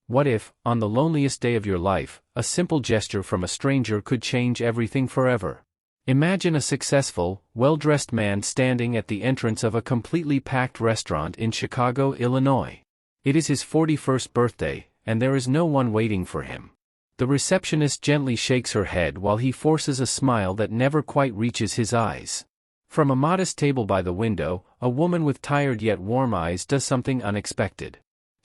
What if, on the loneliest day of your life, a simple gesture from a stranger could change everything forever? Imagine a successful, well-dressed man standing at the entrance of a completely packed restaurant in Chicago, Illinois. It is his 41st birthday, and there is no one waiting for him. The receptionist gently shakes her head while he forces a smile that never quite reaches his eyes. From a modest table by the window, a woman with tired yet warm eyes does something unexpected.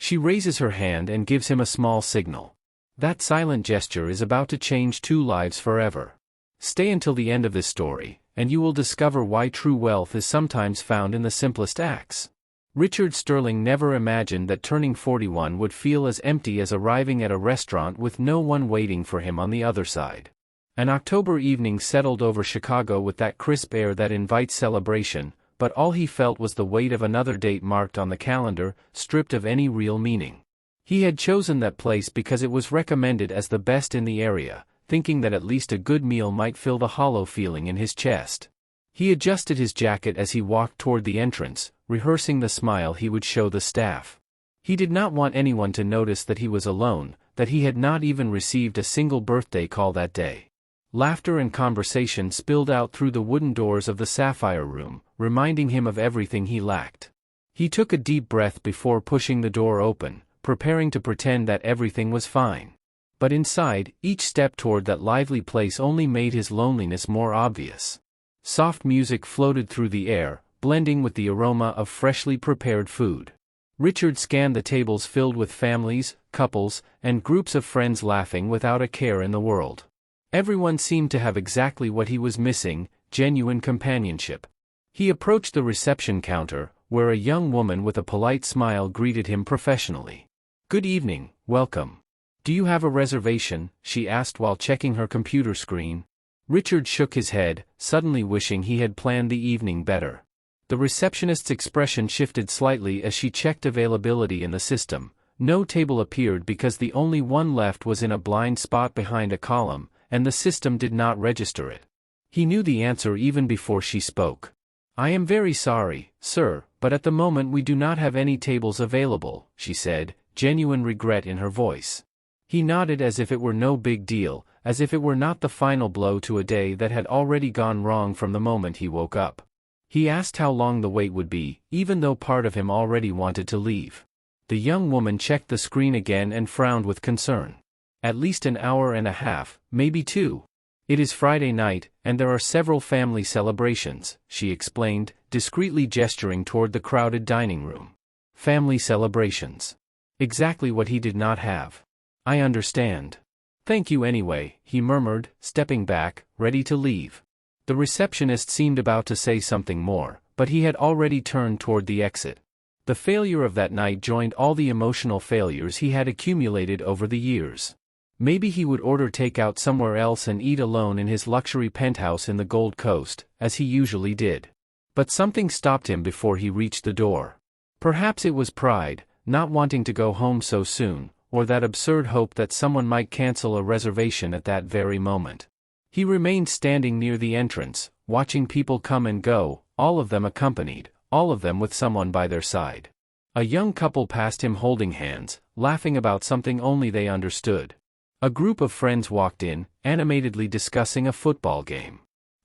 She raises her hand and gives him a small signal. That silent gesture is about to change two lives forever. Stay until the end of this story, and you will discover why true wealth is sometimes found in the simplest acts. Richard Sterling never imagined that turning 41 would feel as empty as arriving at a restaurant with no one waiting for him on the other side. An October evening settled over Chicago with that crisp air that invites celebration, but all he felt was the weight of another date marked on the calendar, stripped of any real meaning. He had chosen that place because it was recommended as the best in the area, thinking that at least a good meal might fill the hollow feeling in his chest. He adjusted his jacket as he walked toward the entrance, rehearsing the smile he would show the staff. He did not want anyone to notice that he was alone, that he had not even received a single birthday call that day. Laughter and conversation spilled out through the wooden doors of the Sapphire Room, reminding him of everything he lacked. He took a deep breath before pushing the door open, preparing to pretend that everything was fine. But inside, each step toward that lively place only made his loneliness more obvious. Soft music floated through the air, blending with the aroma of freshly prepared food. Richard scanned the tables filled with families, couples, and groups of friends laughing without a care in the world. Everyone seemed to have exactly what he was missing: genuine companionship. He approached the reception counter, where a young woman with a polite smile greeted him professionally. "Good evening, welcome. Do you have a reservation?" she asked while checking her computer screen. Richard shook his head, suddenly wishing he had planned the evening better. The receptionist's expression shifted slightly as she checked availability in the system. No table appeared because the only one left was in a blind spot behind a column, and the system did not register it. He knew the answer even before she spoke. "I am very sorry, sir, but at the moment we do not have any tables available," she said, genuine regret in her voice. He nodded as if it were no big deal, as if it were not the final blow to a day that had already gone wrong from the moment he woke up. He asked how long the wait would be, even though part of him already wanted to leave. The young woman checked the screen again and frowned with concern. "At least an hour and a half, maybe two. It is Friday night, and there are several family celebrations," she explained, discreetly gesturing toward the crowded dining room. Family celebrations. Exactly what he did not have. "I understand. Thank you anyway," he murmured, stepping back, ready to leave. The receptionist seemed about to say something more, but he had already turned toward the exit. The failure of that night joined all the emotional failures he had accumulated over the years. Maybe he would order takeout somewhere else and eat alone in his luxury penthouse in the Gold Coast, as he usually did. But something stopped him before he reached the door. Perhaps it was pride, not wanting to go home so soon, or that absurd hope that someone might cancel a reservation at that very moment. He remained standing near the entrance, watching people come and go, all of them accompanied, all of them with someone by their side. A young couple passed him holding hands, laughing about something only they understood. A group of friends walked in, animatedly discussing a football game.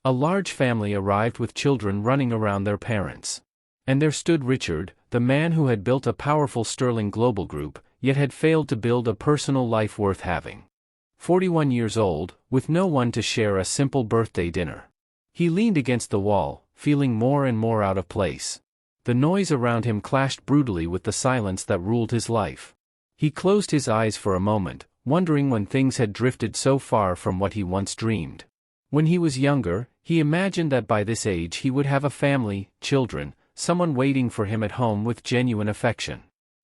A large family arrived with children running around their parents. And there stood Richard, the man who had built a powerful Sterling Global Group, yet had failed to build a personal life worth having. 41 years old, with no one to share a simple birthday dinner. He leaned against the wall, feeling more and more out of place. The noise around him clashed brutally with the silence that ruled his life. He closed his eyes for a moment, wondering when things had drifted so far from what he once dreamed. When he was younger, he imagined that by this age he would have a family, children, someone waiting for him at home with genuine affection.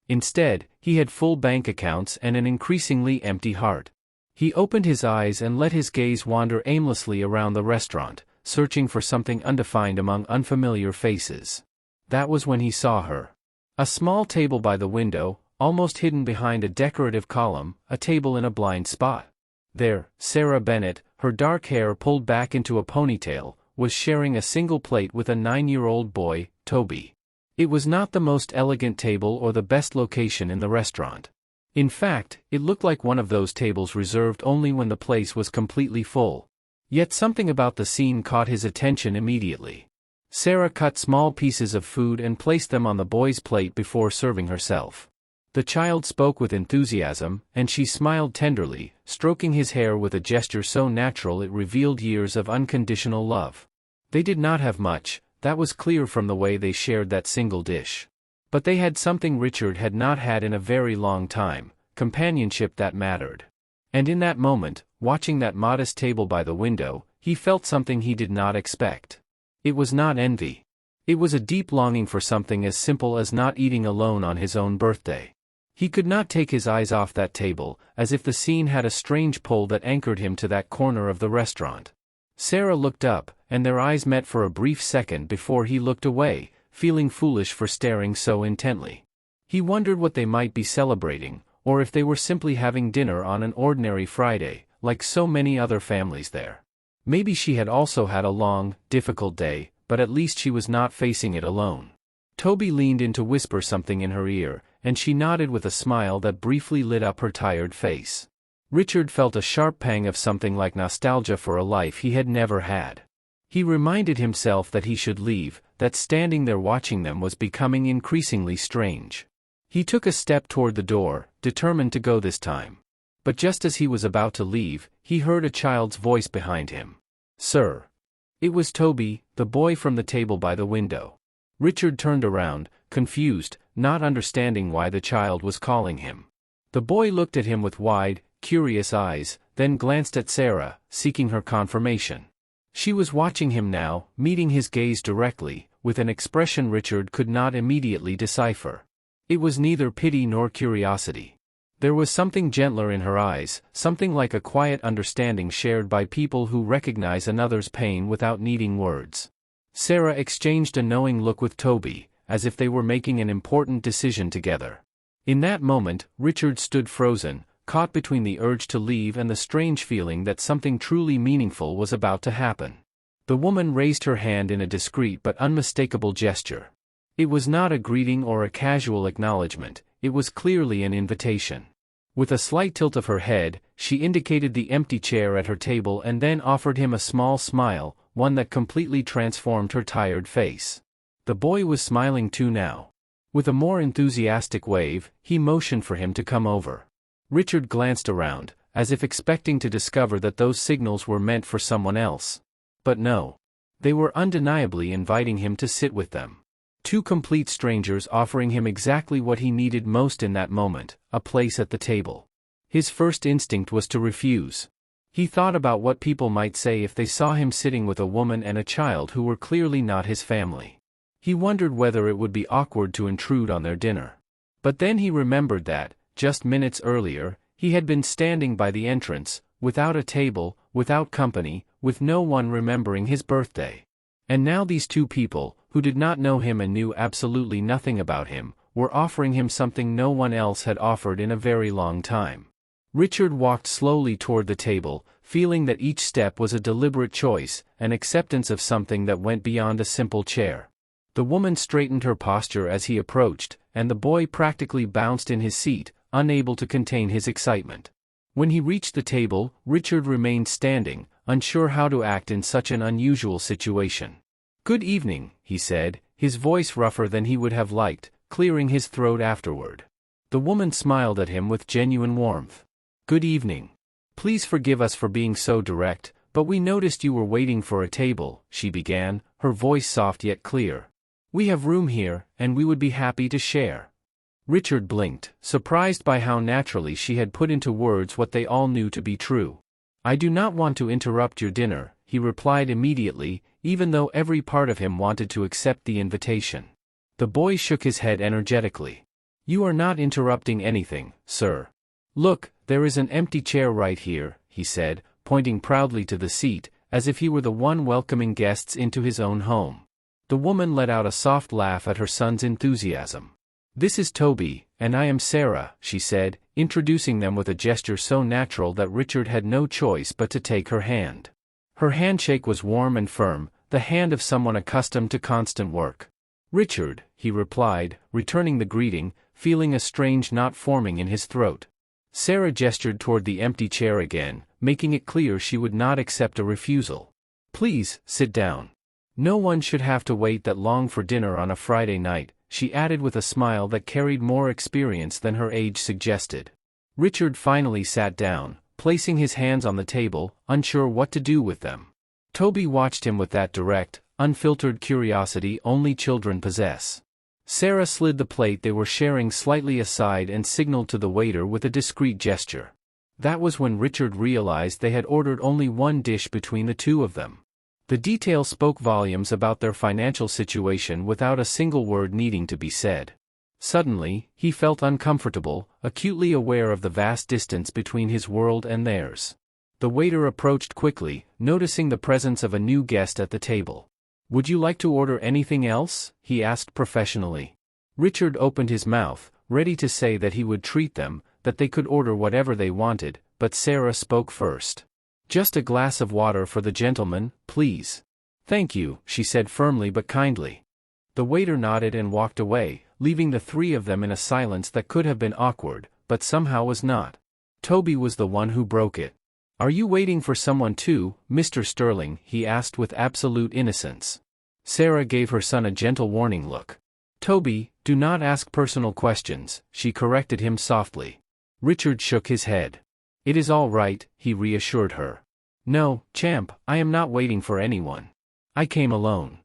Instead, he had full bank accounts and an increasingly empty heart. He opened his eyes and let his gaze wander aimlessly around the restaurant, searching for something undefined among unfamiliar faces. That was when he saw her. A small table by the window, almost hidden behind a decorative column, a table in a blind spot. There, Sarah Bennett, her dark hair pulled back into a ponytail, was sharing a single plate with a 9-year-old boy, Toby. It was not the most elegant table or the best location in the restaurant. In fact, it looked like one of those tables reserved only when the place was completely full. Yet something about the scene caught his attention immediately. Sarah cut small pieces of food and placed them on the boy's plate before serving herself. The child spoke with enthusiasm, and she smiled tenderly, stroking his hair with a gesture so natural it revealed years of unconditional love. They did not have much, that was clear from the way they shared that single dish. But they had something Richard had not had in a very long time, companionship that mattered. And in that moment, watching that modest table by the window, he felt something he did not expect. It was not envy. It was a deep longing for something as simple as not eating alone on his own birthday. He could not take his eyes off that table, as if the scene had a strange pull that anchored him to that corner of the restaurant. Sarah looked up, and their eyes met for a brief second before he looked away, feeling foolish for staring so intently. He wondered what they might be celebrating, or if they were simply having dinner on an ordinary Friday, like so many other families there. Maybe she had also had a long, difficult day, but at least she was not facing it alone. Toby leaned in to whisper something in her ear, and she nodded with a smile that briefly lit up her tired face. Richard felt a sharp pang of something like nostalgia for a life he had never had. He reminded himself that he should leave, that standing there watching them was becoming increasingly strange. He took a step toward the door, determined to go this time. But just as he was about to leave, he heard a child's voice behind him. "Sir." It was Toby, the boy from the table by the window. Richard turned around, confused, not understanding why the child was calling him. The boy looked at him with wide, curious eyes, then glanced at Sarah, seeking her confirmation. She was watching him now, meeting his gaze directly, with an expression Richard could not immediately decipher. It was neither pity nor curiosity. There was something gentler in her eyes, something like a quiet understanding shared by people who recognize another's pain without needing words. Sarah exchanged a knowing look with Toby, as if they were making an important decision together. In that moment, Richard stood frozen, caught between the urge to leave and the strange feeling that something truly meaningful was about to happen. The woman raised her hand in a discreet but unmistakable gesture. It was not a greeting or a casual acknowledgement, it was clearly an invitation. With a slight tilt of her head, she indicated the empty chair at her table and then offered him a small smile, one that completely transformed her tired face. The boy was smiling too now. With a more enthusiastic wave, he motioned for him to come over. Richard glanced around, as if expecting to discover that those signals were meant for someone else. But no. They were undeniably inviting him to sit with them. Two complete strangers offering him exactly what he needed most in that moment, a place at the table. His first instinct was to refuse. He thought about what people might say if they saw him sitting with a woman and a child who were clearly not his family. He wondered whether it would be awkward to intrude on their dinner. But then he remembered that, just minutes earlier, he had been standing by the entrance, without a table, without company, with no one remembering his birthday. And now these two people, who did not know him and knew absolutely nothing about him, were offering him something no one else had offered in a very long time. Richard walked slowly toward the table, feeling that each step was a deliberate choice, an acceptance of something that went beyond a simple chair. The woman straightened her posture as he approached, and the boy practically bounced in his seat, unable to contain his excitement. When he reached the table, Richard remained standing, unsure how to act in such an unusual situation. "Good evening," he said, his voice rougher than he would have liked, clearing his throat afterward. The woman smiled at him with genuine warmth. "Good evening. Please forgive us for being so direct, but we noticed you were waiting for a table," she began, her voice soft yet clear. "We have room here, and we would be happy to share." Richard blinked, surprised by how naturally she had put into words what they all knew to be true. "I do not want to interrupt your dinner," he replied immediately, even though every part of him wanted to accept the invitation. The boy shook his head energetically. "You are not interrupting anything, sir. Look, there is an empty chair right here," he said, pointing proudly to the seat, as if he were the one welcoming guests into his own home. The woman let out a soft laugh at her son's enthusiasm. "This is Toby, and I am Sarah," she said, introducing them with a gesture so natural that Richard had no choice but to take her hand. Her handshake was warm and firm, the hand of someone accustomed to constant work. "Richard," he replied, returning the greeting, feeling a strange knot forming in his throat. Sarah gestured toward the empty chair again, making it clear she would not accept a refusal. "Please, sit down. No one should have to wait that long for dinner on a Friday night," she added with a smile that carried more experience than her age suggested. Richard finally sat down, placing his hands on the table, unsure what to do with them. Toby watched him with that direct, unfiltered curiosity only children possess. Sarah slid the plate they were sharing slightly aside and signaled to the waiter with a discreet gesture. That was when Richard realized they had ordered only one dish between the two of them. The detail spoke volumes about their financial situation without a single word needing to be said. Suddenly, he felt uncomfortable, acutely aware of the vast distance between his world and theirs. The waiter approached quickly, noticing the presence of a new guest at the table. "Would you like to order anything else?" he asked professionally. Richard opened his mouth, ready to say that he would treat them, that they could order whatever they wanted, but Sarah spoke first. "Just a glass of water for the gentleman, please." "Thank you," she said firmly but kindly. The waiter nodded and walked away, leaving the three of them in a silence that could have been awkward, but somehow was not. Toby was the one who broke it. "Are you waiting for someone too, Mr. Sterling?" he asked with absolute innocence. Sarah gave her son a gentle warning look. "Toby, do not ask personal questions," she corrected him softly. Richard shook his head. "It is all right," he reassured her. "No, champ, I am not waiting for anyone. I came alone."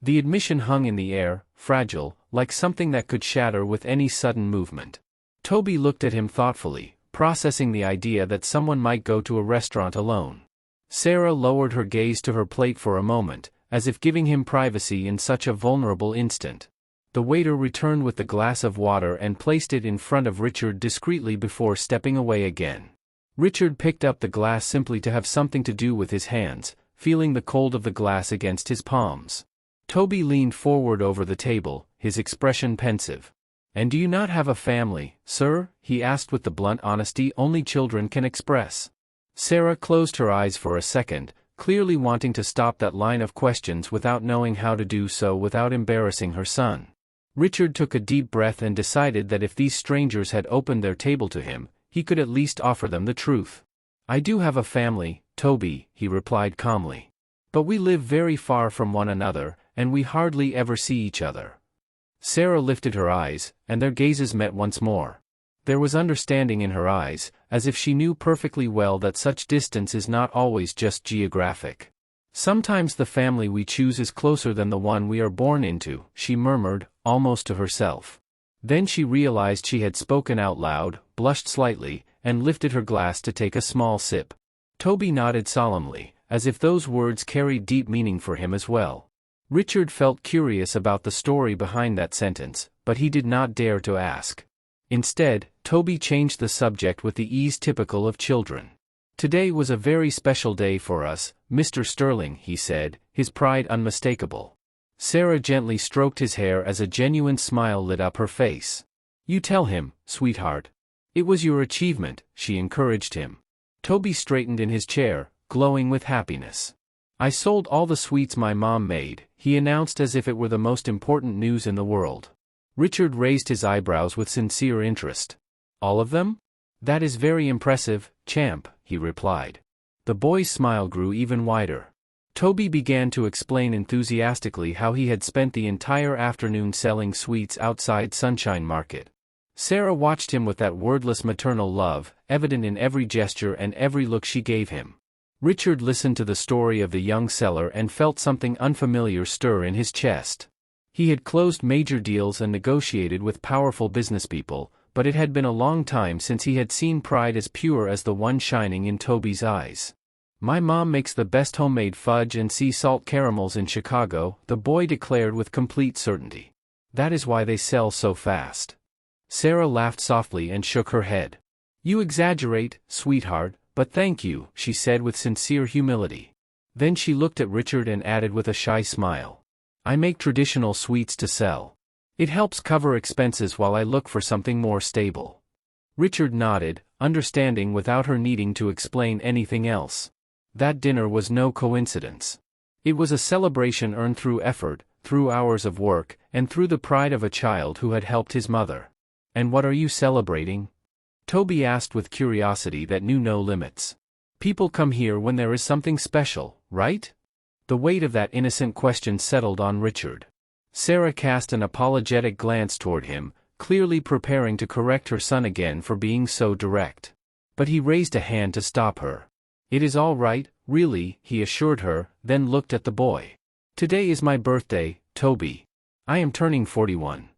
The admission hung in the air, fragile, like something that could shatter with any sudden movement. Toby looked at him thoughtfully, processing the idea that someone might go to a restaurant alone. Sarah lowered her gaze to her plate for a moment, as if giving him privacy in such a vulnerable instant. The waiter returned with the glass of water and placed it in front of Richard discreetly before stepping away again. Richard picked up the glass simply to have something to do with his hands, feeling the cold of the glass against his palms. Toby leaned forward over the table, his expression pensive. "And do you not have a family, sir?" he asked with the blunt honesty only children can express. Sarah closed her eyes for a second, clearly wanting to stop that line of questions without knowing how to do so without embarrassing her son. Richard took a deep breath and decided that if these strangers had opened their table to him, he could at least offer them the truth. "I do have a family, Toby," he replied calmly. "But we live very far from one another, and we hardly ever see each other." Sarah lifted her eyes, and their gazes met once more. There was understanding in her eyes, as if she knew perfectly well that such distance is not always just geographic. "Sometimes the family we choose is closer than the one we are born into," she murmured, almost to herself. Then she realized she had spoken out loud, blushed slightly, and lifted her glass to take a small sip. Toby nodded solemnly, as if those words carried deep meaning for him as well. Richard felt curious about the story behind that sentence, but he did not dare to ask. Instead, Toby changed the subject with the ease typical of children. "Today was a very special day for us, Mr. Sterling," he said, his pride unmistakable. Sarah gently stroked his hair as a genuine smile lit up her face. "You tell him, sweetheart. It was your achievement," she encouraged him. Toby straightened in his chair, glowing with happiness. "I sold all the sweets my mom made," he announced as if it were the most important news in the world. Richard raised his eyebrows with sincere interest. "All of them? That is very impressive, champ," he replied. The boy's smile grew even wider. Toby began to explain enthusiastically how he had spent the entire afternoon selling sweets outside Sunshine Market. Sarah watched him with that wordless maternal love, evident in every gesture and every look she gave him. Richard listened to the story of the young seller and felt something unfamiliar stir in his chest. He had closed major deals and negotiated with powerful businesspeople, but it had been a long time since he had seen pride as pure as the one shining in Toby's eyes. "My mom makes the best homemade fudge and sea salt caramels in Chicago," the boy declared with complete certainty. "That is why they sell so fast." Sarah laughed softly and shook her head. "You exaggerate, sweetheart, but thank you," she said with sincere humility. Then she looked at Richard and added with a shy smile, "I make traditional sweets to sell. It helps cover expenses while I look for something more stable." Richard nodded, understanding without her needing to explain anything else. That dinner was no coincidence. It was a celebration earned through effort, through hours of work, and through the pride of a child who had helped his mother. "And what are you celebrating?" Toby asked with curiosity that knew no limits. People come here when there is something special, right? The weight of that innocent question settled on Richard. Sarah cast an apologetic glance toward him, clearly preparing to correct her son again for being so direct. But he raised a hand to stop her. "It is all right, really," he assured her, then looked at the boy. "Today is my birthday, Toby. I am turning 41.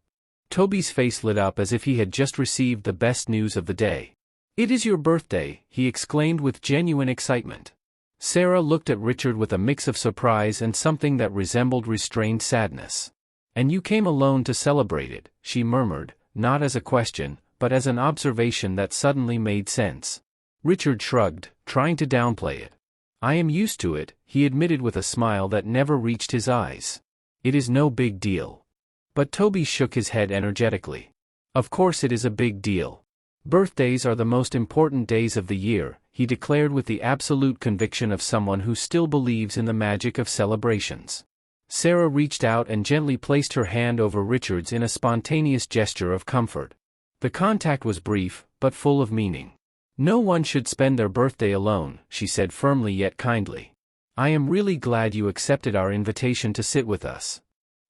Toby's face lit up as if he had just received the best news of the day. "It is your birthday," he exclaimed with genuine excitement. Sarah looked at Richard with a mix of surprise and something that resembled restrained sadness. "And you came alone to celebrate it," she murmured, not as a question, but as an observation that suddenly made sense. Richard shrugged, trying to downplay it. "I am used to it," he admitted with a smile that never reached his eyes. "It is no big deal." But Toby shook his head energetically. "Of course it is a big deal. Birthdays are the most important days of the year," he declared with the absolute conviction of someone who still believes in the magic of celebrations. Sarah reached out and gently placed her hand over Richard's in a spontaneous gesture of comfort. The contact was brief, but full of meaning. "No one should spend their birthday alone," she said firmly yet kindly. "I am really glad you accepted our invitation to sit with us."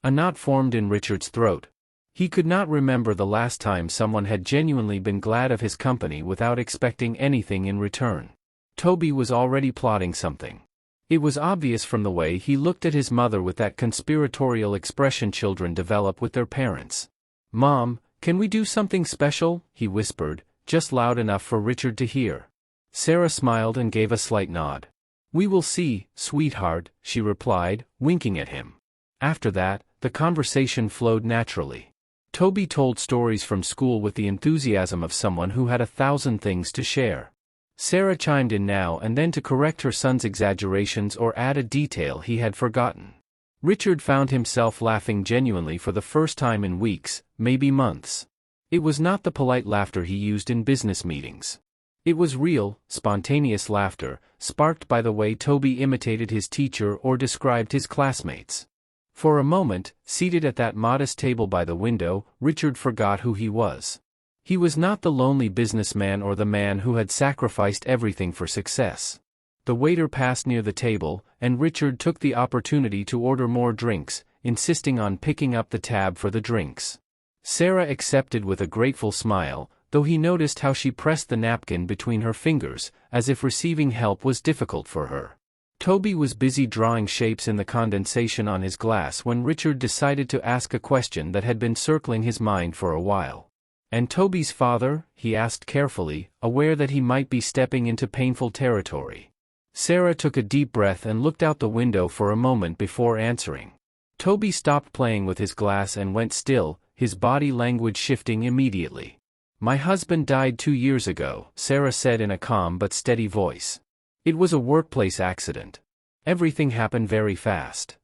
A knot formed in Richard's throat. He could not remember the last time someone had genuinely been glad of his company without expecting anything in return. Toby was already plotting something. It was obvious from the way he looked at his mother with that conspiratorial expression children develop with their parents. "Mom, can we do something special?" he whispered, just loud enough for Richard to hear. Sarah smiled and gave a slight nod. "We will see, sweetheart," she replied, winking at him. After that, the conversation flowed naturally. Toby told stories from school with the enthusiasm of someone who had 1,000 things to share. Sarah chimed in now and then to correct her son's exaggerations or add a detail he had forgotten. Richard found himself laughing genuinely for the first time in weeks, maybe months. It was not the polite laughter he used in business meetings. It was real, spontaneous laughter, sparked by the way Toby imitated his teacher or described his classmates. For a moment, seated at that modest table by the window, Richard forgot who he was. He was not the lonely businessman or the man who had sacrificed everything for success. The waiter passed near the table, and Richard took the opportunity to order more drinks, insisting on picking up the tab for the drinks. Sarah accepted with a grateful smile, though he noticed how she pressed the napkin between her fingers, as if receiving help was difficult for her. Toby was busy drawing shapes in the condensation on his glass when Richard decided to ask a question that had been circling his mind for a while. "And Toby's father?" he asked carefully, aware that he might be stepping into painful territory. Sarah took a deep breath and looked out the window for a moment before answering. Toby stopped playing with his glass and went still, his body language shifting immediately. "My husband died 2 years ago," Sarah said in a calm but steady voice. "It was a workplace accident. Everything happened very fast."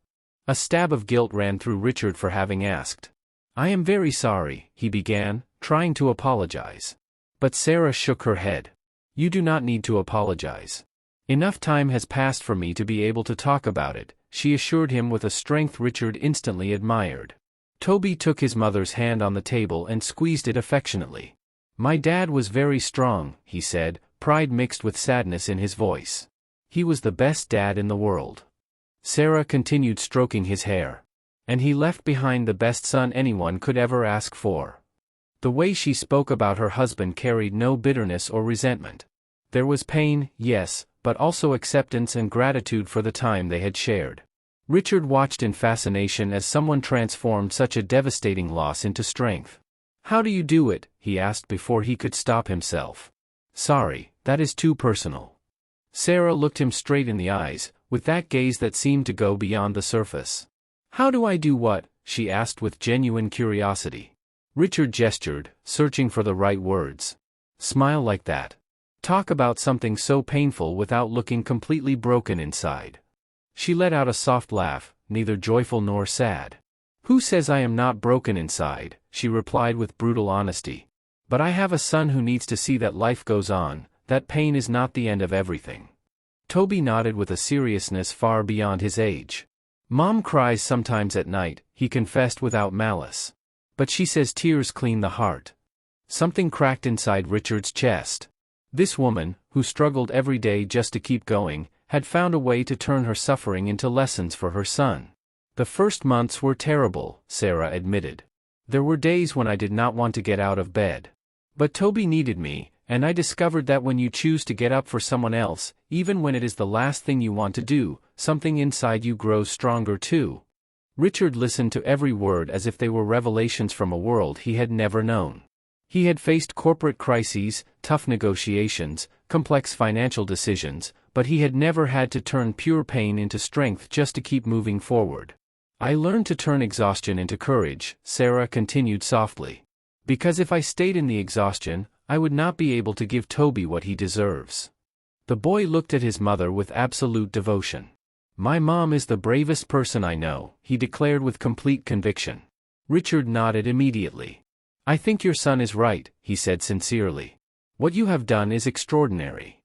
A stab of guilt ran through Richard for having asked. "I am very sorry," he began, trying to apologize. But Sarah shook her head. "You do not need to apologize. Enough time has passed for me to be able to talk about it," she assured him with a strength Richard instantly admired. Toby took his mother's hand on the table and squeezed it affectionately. "My dad was very strong," he said, pride mixed with sadness in his voice. "He was the best dad in the world." Sarah continued stroking his hair. "And he left behind the best son anyone could ever ask for." The way she spoke about her husband carried no bitterness or resentment. There was pain, yes, but also acceptance and gratitude for the time they had shared. Richard watched in fascination as someone transformed such a devastating loss into strength. "How do you do it?" he asked before he could stop himself. "Sorry, that is too personal." Sarah looked him straight in the eyes, with that gaze that seemed to go beyond the surface. "How do I do what?" she asked with genuine curiosity. Richard gestured, searching for the right words. "Smile like that. Talk about something so painful without looking completely broken inside." She let out a soft laugh, neither joyful nor sad. "Who says I am not broken inside?" she replied with brutal honesty. "But I have a son who needs to see that life goes on, that pain is not the end of everything." Toby nodded with a seriousness far beyond his age. "Mom cries sometimes at night," he confessed without malice. "But she says tears clean the heart." Something cracked inside Richard's chest. This woman, who struggled every day just to keep going, had found a way to turn her suffering into lessons for her son. The first months were terrible, Sarah admitted. There were days when I did not want to get out of bed. But Toby needed me, and I discovered that when you choose to get up for someone else, even when it is the last thing you want to do, something inside you grows stronger too. Richard listened to every word as if they were revelations from a world he had never known. He had faced corporate crises, tough negotiations, complex financial decisions, but he had never had to turn pure pain into strength just to keep moving forward. I learned to turn exhaustion into courage, Sarah continued softly. Because if I stayed in the exhaustion, I would not be able to give Toby what he deserves. The boy looked at his mother with absolute devotion. My mom is the bravest person I know, he declared with complete conviction. Richard nodded immediately. I think your son is right, he said sincerely. What you have done is extraordinary.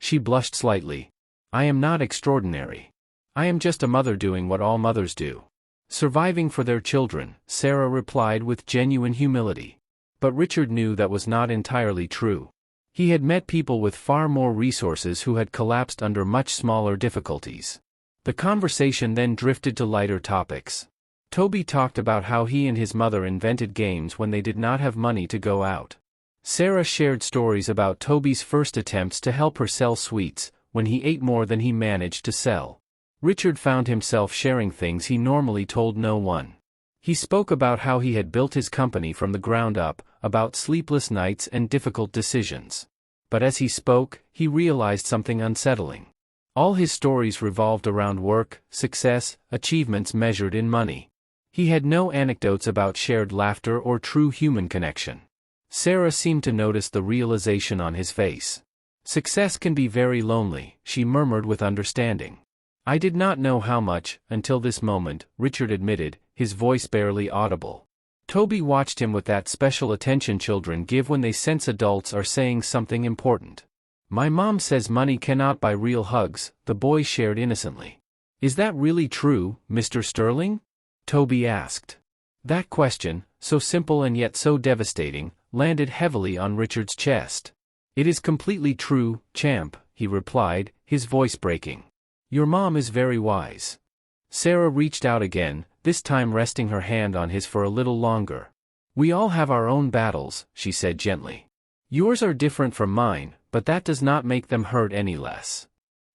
She blushed slightly. I am not extraordinary. I am just a mother doing what all mothers do. Surviving for their children, Sarah replied with genuine humility. But Richard knew that was not entirely true. He had met people with far more resources who had collapsed under much smaller difficulties. The conversation then drifted to lighter topics. Toby talked about how he and his mother invented games when they did not have money to go out. Sarah shared stories about Toby's first attempts to help her sell sweets, when he ate more than he managed to sell. Richard found himself sharing things he normally told no one. He spoke about how he had built his company from the ground up, about sleepless nights and difficult decisions. But as he spoke, he realized something unsettling. All his stories revolved around work, success, achievements measured in money. He had no anecdotes about shared laughter or true human connection. Sarah seemed to notice the realization on his face. Success can be very lonely, she murmured with understanding. I did not know how much, until this moment, Richard admitted, his voice barely audible. Toby watched him with that special attention children give when they sense adults are saying something important. My mom says money cannot buy real hugs, the boy shared innocently. Is that really true, Mr. Sterling? Toby asked. That question, so simple and yet so devastating, landed heavily on Richard's chest. It is completely true, champ, he replied, his voice breaking. Your mom is very wise. Sarah reached out again, this time resting her hand on his for a little longer. We all have our own battles, she said gently. Yours are different from mine, but that does not make them hurt any less.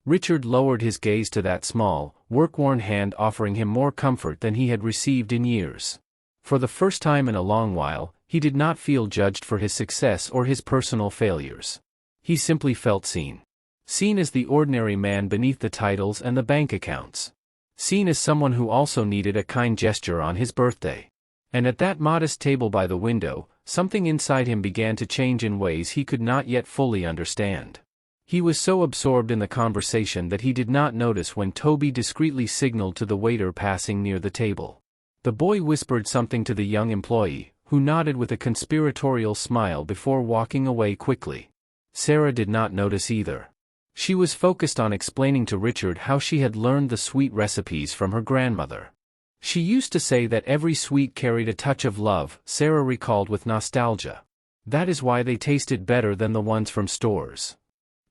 Richard lowered his gaze to that small, work-worn hand, offering him more comfort than he had received in years. For the first time in a long while, he did not feel judged for his success or his personal failures. He simply felt seen. Seen as the ordinary man beneath the titles and the bank accounts. Seen as someone who also needed a kind gesture on his birthday. And at that modest table by the window, something inside him began to change in ways he could not yet fully understand. He was so absorbed in the conversation that he did not notice when Toby discreetly signaled to the waiter passing near the table. The boy whispered something to the young employee, who nodded with a conspiratorial smile before walking away quickly. Sarah did not notice either. She was focused on explaining to Richard how she had learned the sweet recipes from her grandmother. She used to say that every sweet carried a touch of love, Sarah recalled with nostalgia. That is why they tasted better than the ones from stores.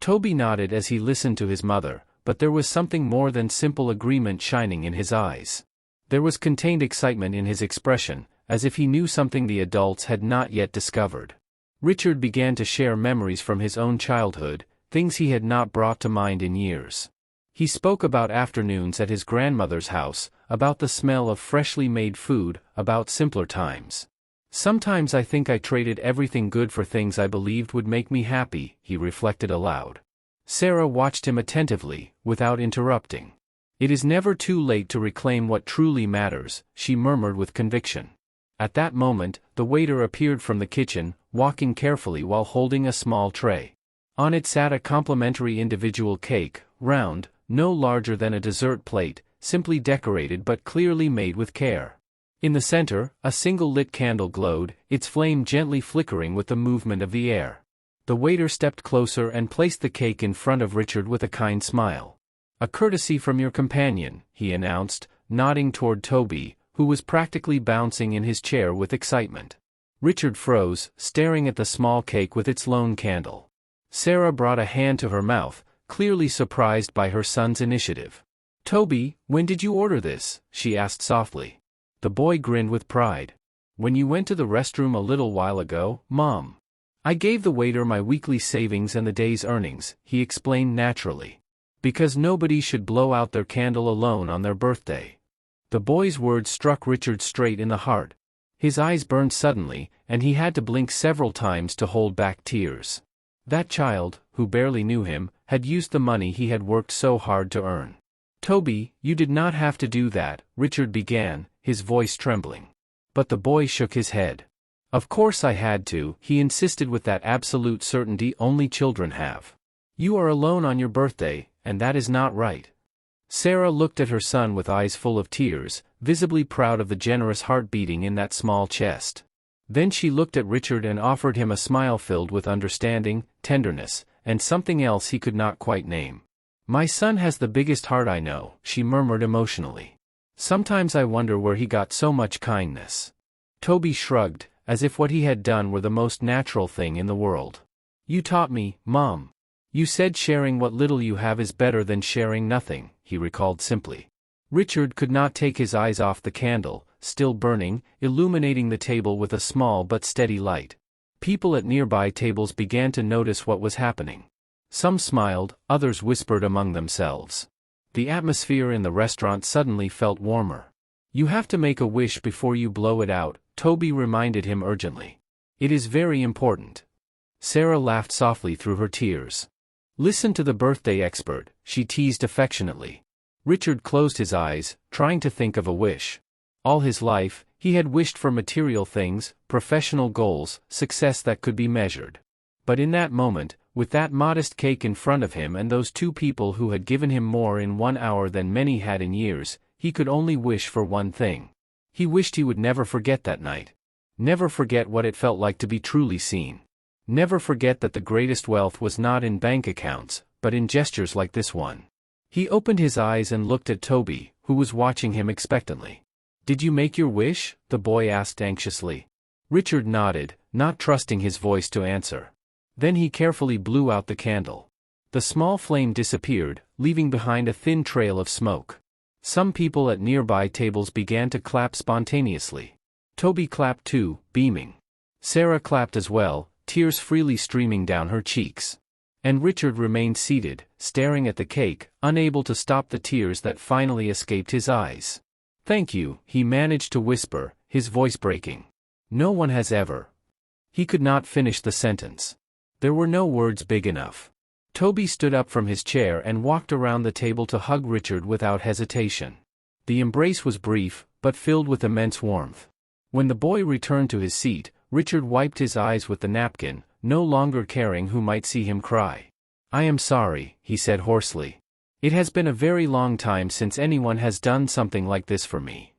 Toby nodded as he listened to his mother, but there was something more than simple agreement shining in his eyes. There was contained excitement in his expression, as if he knew something the adults had not yet discovered. Richard began to share memories from his own childhood, things he had not brought to mind in years. He spoke about afternoons at his grandmother's house, about the smell of freshly made food, about simpler times. Sometimes I think I traded everything good for things I believed would make me happy, he reflected aloud. Sarah watched him attentively, without interrupting. It is never too late to reclaim what truly matters, she murmured with conviction. At that moment, the waiter appeared from the kitchen, walking carefully while holding a small tray. On it sat a complimentary individual cake, round, no larger than a dessert plate, simply decorated but clearly made with care. In the center, a single lit candle glowed, its flame gently flickering with the movement of the air. The waiter stepped closer and placed the cake in front of Richard with a kind smile. A courtesy from your companion, he announced, nodding toward Toby, who was practically bouncing in his chair with excitement. Richard froze, staring at the small cake with its lone candle. Sarah brought a hand to her mouth, clearly surprised by her son's initiative. "Toby, when did you order this?" she asked softly. The boy grinned with pride. "When you went to the restroom a little while ago, Mom. I gave the waiter my weekly savings and the day's earnings," he explained naturally. "Because nobody should blow out their candle alone on their birthday." The boy's words struck Richard straight in the heart. His eyes burned suddenly, and he had to blink several times to hold back tears. That child, who barely knew him, had used the money he had worked so hard to earn. "Toby, you did not have to do that," Richard began, his voice trembling. But the boy shook his head. "Of course I had to," he insisted with that absolute certainty only children have. "You are alone on your birthday, and that is not right." Sarah looked at her son with eyes full of tears, visibly proud of the generous heart beating in that small chest. Then she looked at Richard and offered him a smile filled with understanding, tenderness, and something else he could not quite name. "My son has the biggest heart I know," she murmured emotionally. "Sometimes I wonder where he got so much kindness." Toby shrugged, as if what he had done were the most natural thing in the world. "You taught me, Mom. You said sharing what little you have is better than sharing nothing," he recalled simply. Richard could not take his eyes off the candle, still burning, illuminating the table with a small but steady light. People at nearby tables began to notice what was happening. Some smiled, others whispered among themselves. The atmosphere in the restaurant suddenly felt warmer. "You have to make a wish before you blow it out," Toby reminded him urgently. "It is very important." Sarah laughed softly through her tears. "Listen to the birthday expert," she teased affectionately. Richard closed his eyes, trying to think of a wish. All his life, he had wished for material things, professional goals, success that could be measured. But in that moment, with that modest cake in front of him and those two people who had given him more in 1 hour than many had in years, he could only wish for one thing. He wished he would never forget that night. Never forget what it felt like to be truly seen. Never forget that the greatest wealth was not in bank accounts, but in gestures like this one. He opened his eyes and looked at Toby, who was watching him expectantly. "Did you make your wish?" the boy asked anxiously. Richard nodded, not trusting his voice to answer. Then he carefully blew out the candle. The small flame disappeared, leaving behind a thin trail of smoke. Some people at nearby tables began to clap spontaneously. Toby clapped too, beaming. Sarah clapped as well, tears freely streaming down her cheeks. And Richard remained seated, staring at the cake, unable to stop the tears that finally escaped his eyes. "Thank you," he managed to whisper, his voice breaking. "No one has ever." He could not finish the sentence. There were no words big enough. Toby stood up from his chair and walked around the table to hug Richard without hesitation. The embrace was brief, but filled with immense warmth. When the boy returned to his seat, Richard wiped his eyes with the napkin, no longer caring who might see him cry. "I am sorry," he said hoarsely. "It has been a very long time since anyone has done something like this for me."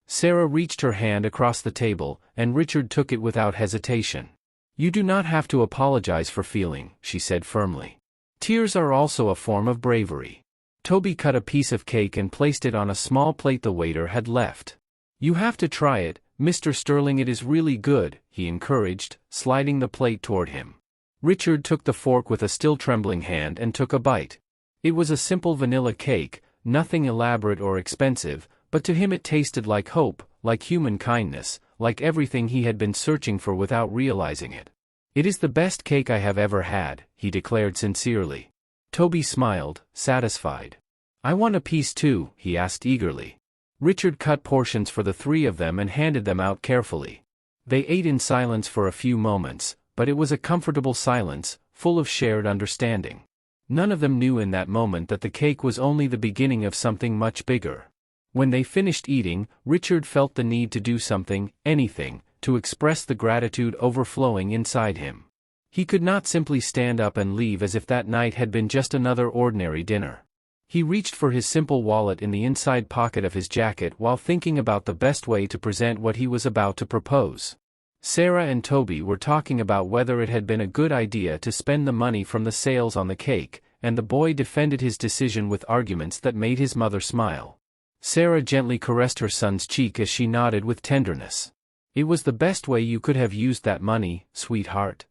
Sarah reached her hand across the table, and Richard took it without hesitation. "You do not have to apologize for feeling," she said firmly. "Tears are also a form of bravery." Toby cut a piece of cake and placed it on a small plate the waiter had left. "You have to try it, Mr. Sterling, it is really good," he encouraged, sliding the plate toward him. Richard took the fork with a still trembling hand and took a bite. It was a simple vanilla cake, nothing elaborate or expensive, but to him it tasted like hope, like human kindness, like everything he had been searching for without realizing it. "It is the best cake I have ever had," he declared sincerely. Toby smiled, satisfied. "I want a piece too," he asked eagerly. Richard cut portions for the three of them and handed them out carefully. They ate in silence for a few moments, but it was a comfortable silence, full of shared understanding. None of them knew in that moment that the cake was only the beginning of something much bigger. When they finished eating, Richard felt the need to do something, anything, to express the gratitude overflowing inside him. He could not simply stand up and leave as if that night had been just another ordinary dinner. He reached for his simple wallet in the inside pocket of his jacket while thinking about the best way to present what he was about to propose. Sarah and Toby were talking about whether it had been a good idea to spend the money from the sales on the cake, and the boy defended his decision with arguments that made his mother smile. Sarah gently caressed her son's cheek as she nodded with tenderness. It was the best way you could have used that money, sweetheart.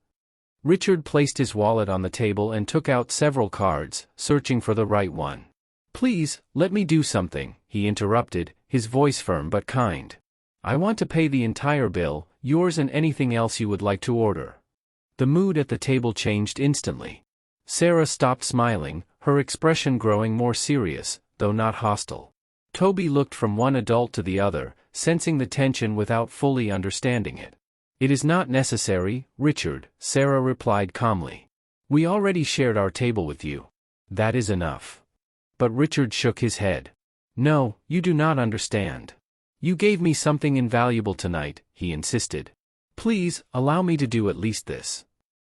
Richard placed his wallet on the table and took out several cards, searching for the right one. Please, let me do something, he interrupted, his voice firm but kind. I want to pay the entire bill, yours and anything else you would like to order. The mood at the table changed instantly. Sarah stopped smiling, her expression growing more serious, though not hostile. Toby looked from one adult to the other, sensing the tension without fully understanding it. It is not necessary, Richard, Sarah replied calmly. We already shared our table with you. That is enough. But Richard shook his head. No, you do not understand. You gave me something invaluable tonight, he insisted. Please, allow me to do at least this.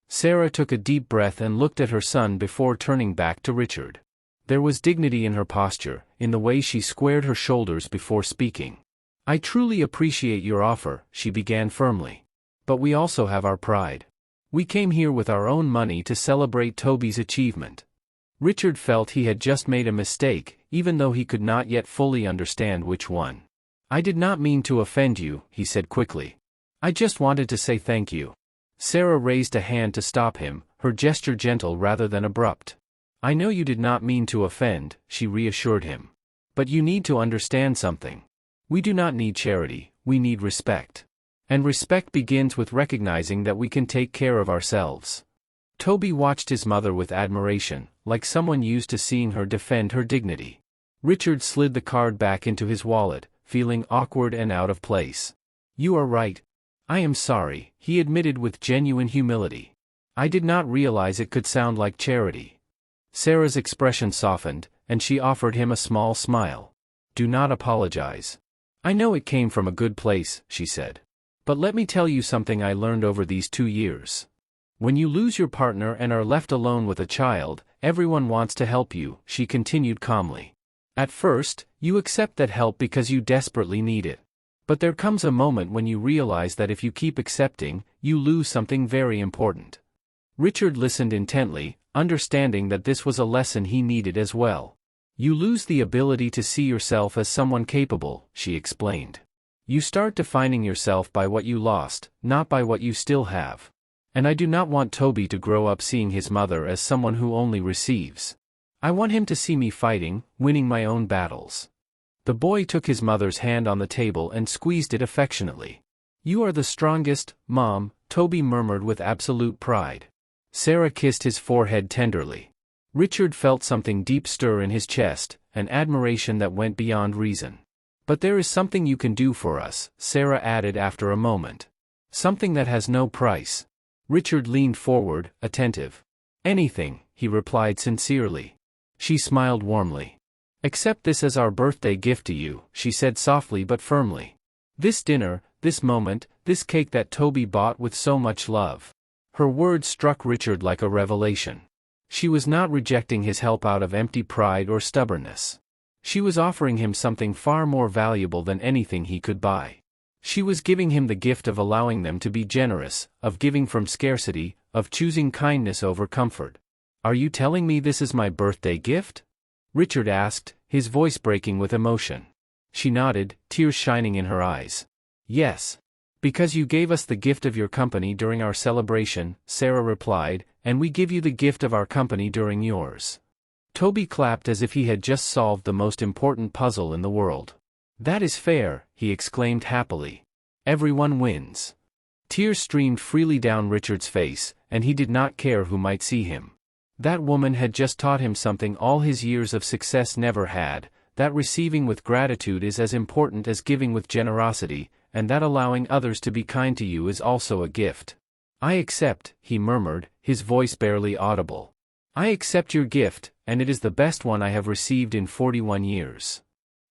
Sarah took a deep breath and looked at her son before turning back to Richard. There was dignity in her posture, in the way she squared her shoulders before speaking. I truly appreciate your offer, she began firmly. But we also have our pride. We came here with our own money to celebrate Toby's achievement. Richard felt he had just made a mistake, even though he could not yet fully understand which one. I did not mean to offend you, he said quickly. I just wanted to say thank you. Sarah raised a hand to stop him, her gesture gentle rather than abrupt. I know you did not mean to offend, she reassured him. But you need to understand something. We do not need charity, we need respect. And respect begins with recognizing that we can take care of ourselves. Toby watched his mother with admiration, like someone used to seeing her defend her dignity. Richard slid the card back into his wallet, feeling awkward and out of place. You are right. I am sorry, he admitted with genuine humility. I did not realize it could sound like charity. Sarah's expression softened, and she offered him a small smile. Do not apologize. I know it came from a good place, she said. But let me tell you something I learned over these 2 years. When you lose your partner and are left alone with a child, everyone wants to help you, she continued calmly. At first, you accept that help because you desperately need it. But there comes a moment when you realize that if you keep accepting, you lose something very important. Richard listened intently, understanding that this was a lesson he needed as well. You lose the ability to see yourself as someone capable, she explained. You start defining yourself by what you lost, not by what you still have. And I do not want Toby to grow up seeing his mother as someone who only receives. I want him to see me fighting, winning my own battles. The boy took his mother's hand on the table and squeezed it affectionately. You are the strongest, Mom, Toby murmured with absolute pride. Sarah kissed his forehead tenderly. Richard felt something deep stir in his chest, an admiration that went beyond reason. But there is something you can do for us, Sarah added after a moment. Something that has no price. Richard leaned forward, attentive. Anything, he replied sincerely. She smiled warmly. Accept this as our birthday gift to you, she said softly but firmly. This dinner, this moment, this cake that Toby bought with so much love. Her words struck Richard like a revelation. She was not rejecting his help out of empty pride or stubbornness. She was offering him something far more valuable than anything he could buy. She was giving him the gift of allowing them to be generous, of giving from scarcity, of choosing kindness over comfort. Are you telling me this is my birthday gift? Richard asked, his voice breaking with emotion. She nodded, tears shining in her eyes. Yes. Because you gave us the gift of your company during our celebration, Sarah replied, and we give you the gift of our company during yours. Toby clapped as if he had just solved the most important puzzle in the world. That is fair, he exclaimed happily. Everyone wins. Tears streamed freely down Richard's face, and he did not care who might see him. That woman had just taught him something all his years of success never had, that receiving with gratitude is as important as giving with generosity, and that allowing others to be kind to you is also a gift. I accept, he murmured, his voice barely audible. I accept your gift, and it is the best one I have received in 41 years.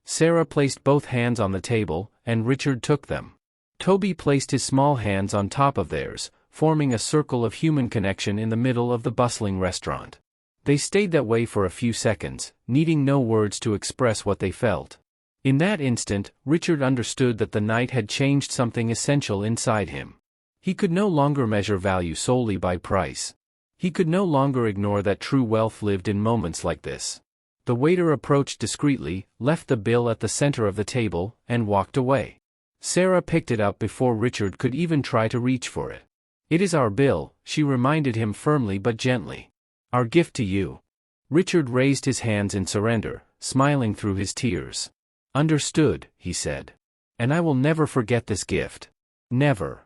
Sarah placed both hands on the table, and Richard took them. Toby placed his small hands on top of theirs, forming a circle of human connection in the middle of the bustling restaurant. They stayed that way for a few seconds, needing no words to express what they felt. In that instant, Richard understood that the night had changed something essential inside him. He could no longer measure value solely by price. He could no longer ignore that true wealth lived in moments like this. The waiter approached discreetly, left the bill at the center of the table, and walked away. Sarah picked it up before Richard could even try to reach for it. "It is our bill," she reminded him firmly but gently. "Our gift to you." Richard raised his hands in surrender, smiling through his tears. "Understood," he said. "And I will never forget this gift. Never."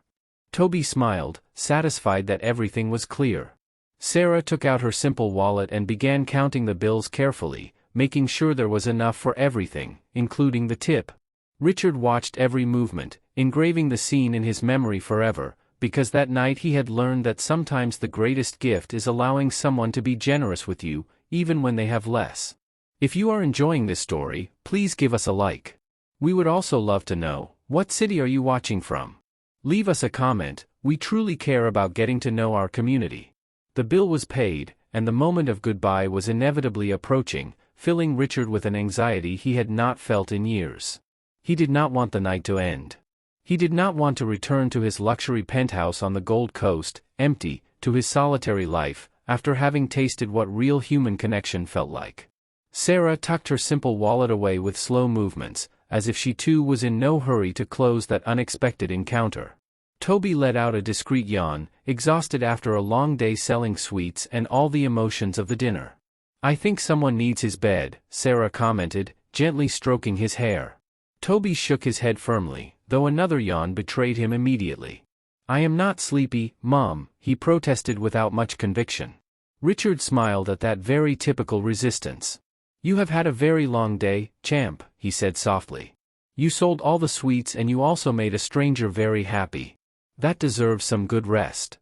Toby smiled, satisfied that everything was clear. Sarah took out her simple wallet and began counting the bills carefully, making sure there was enough for everything, including the tip. Richard watched every movement, engraving the scene in his memory forever, because that night he had learned that sometimes the greatest gift is allowing someone to be generous with you, even when they have less. If you are enjoying this story, please give us a like. We would also love to know, what city are you watching from? Leave us a comment, we truly care about getting to know our community. The bill was paid, and the moment of goodbye was inevitably approaching, filling Richard with an anxiety he had not felt in years. He did not want the night to end. He did not want to return to his luxury penthouse on the Gold Coast, empty, to his solitary life, after having tasted what real human connection felt like. Sarah tucked her simple wallet away with slow movements, as if she too was in no hurry to close that unexpected encounter. Toby let out a discreet yawn, exhausted after a long day selling sweets and all the emotions of the dinner. "I think someone needs his bed," Sarah commented, gently stroking his hair. Toby shook his head firmly, though another yawn betrayed him immediately. "I am not sleepy, Mom," he protested without much conviction. Richard smiled at that very typical resistance. "You have had a very long day, champ," he said softly. "You sold all the sweets and you also made a stranger very happy. That deserves some good rest."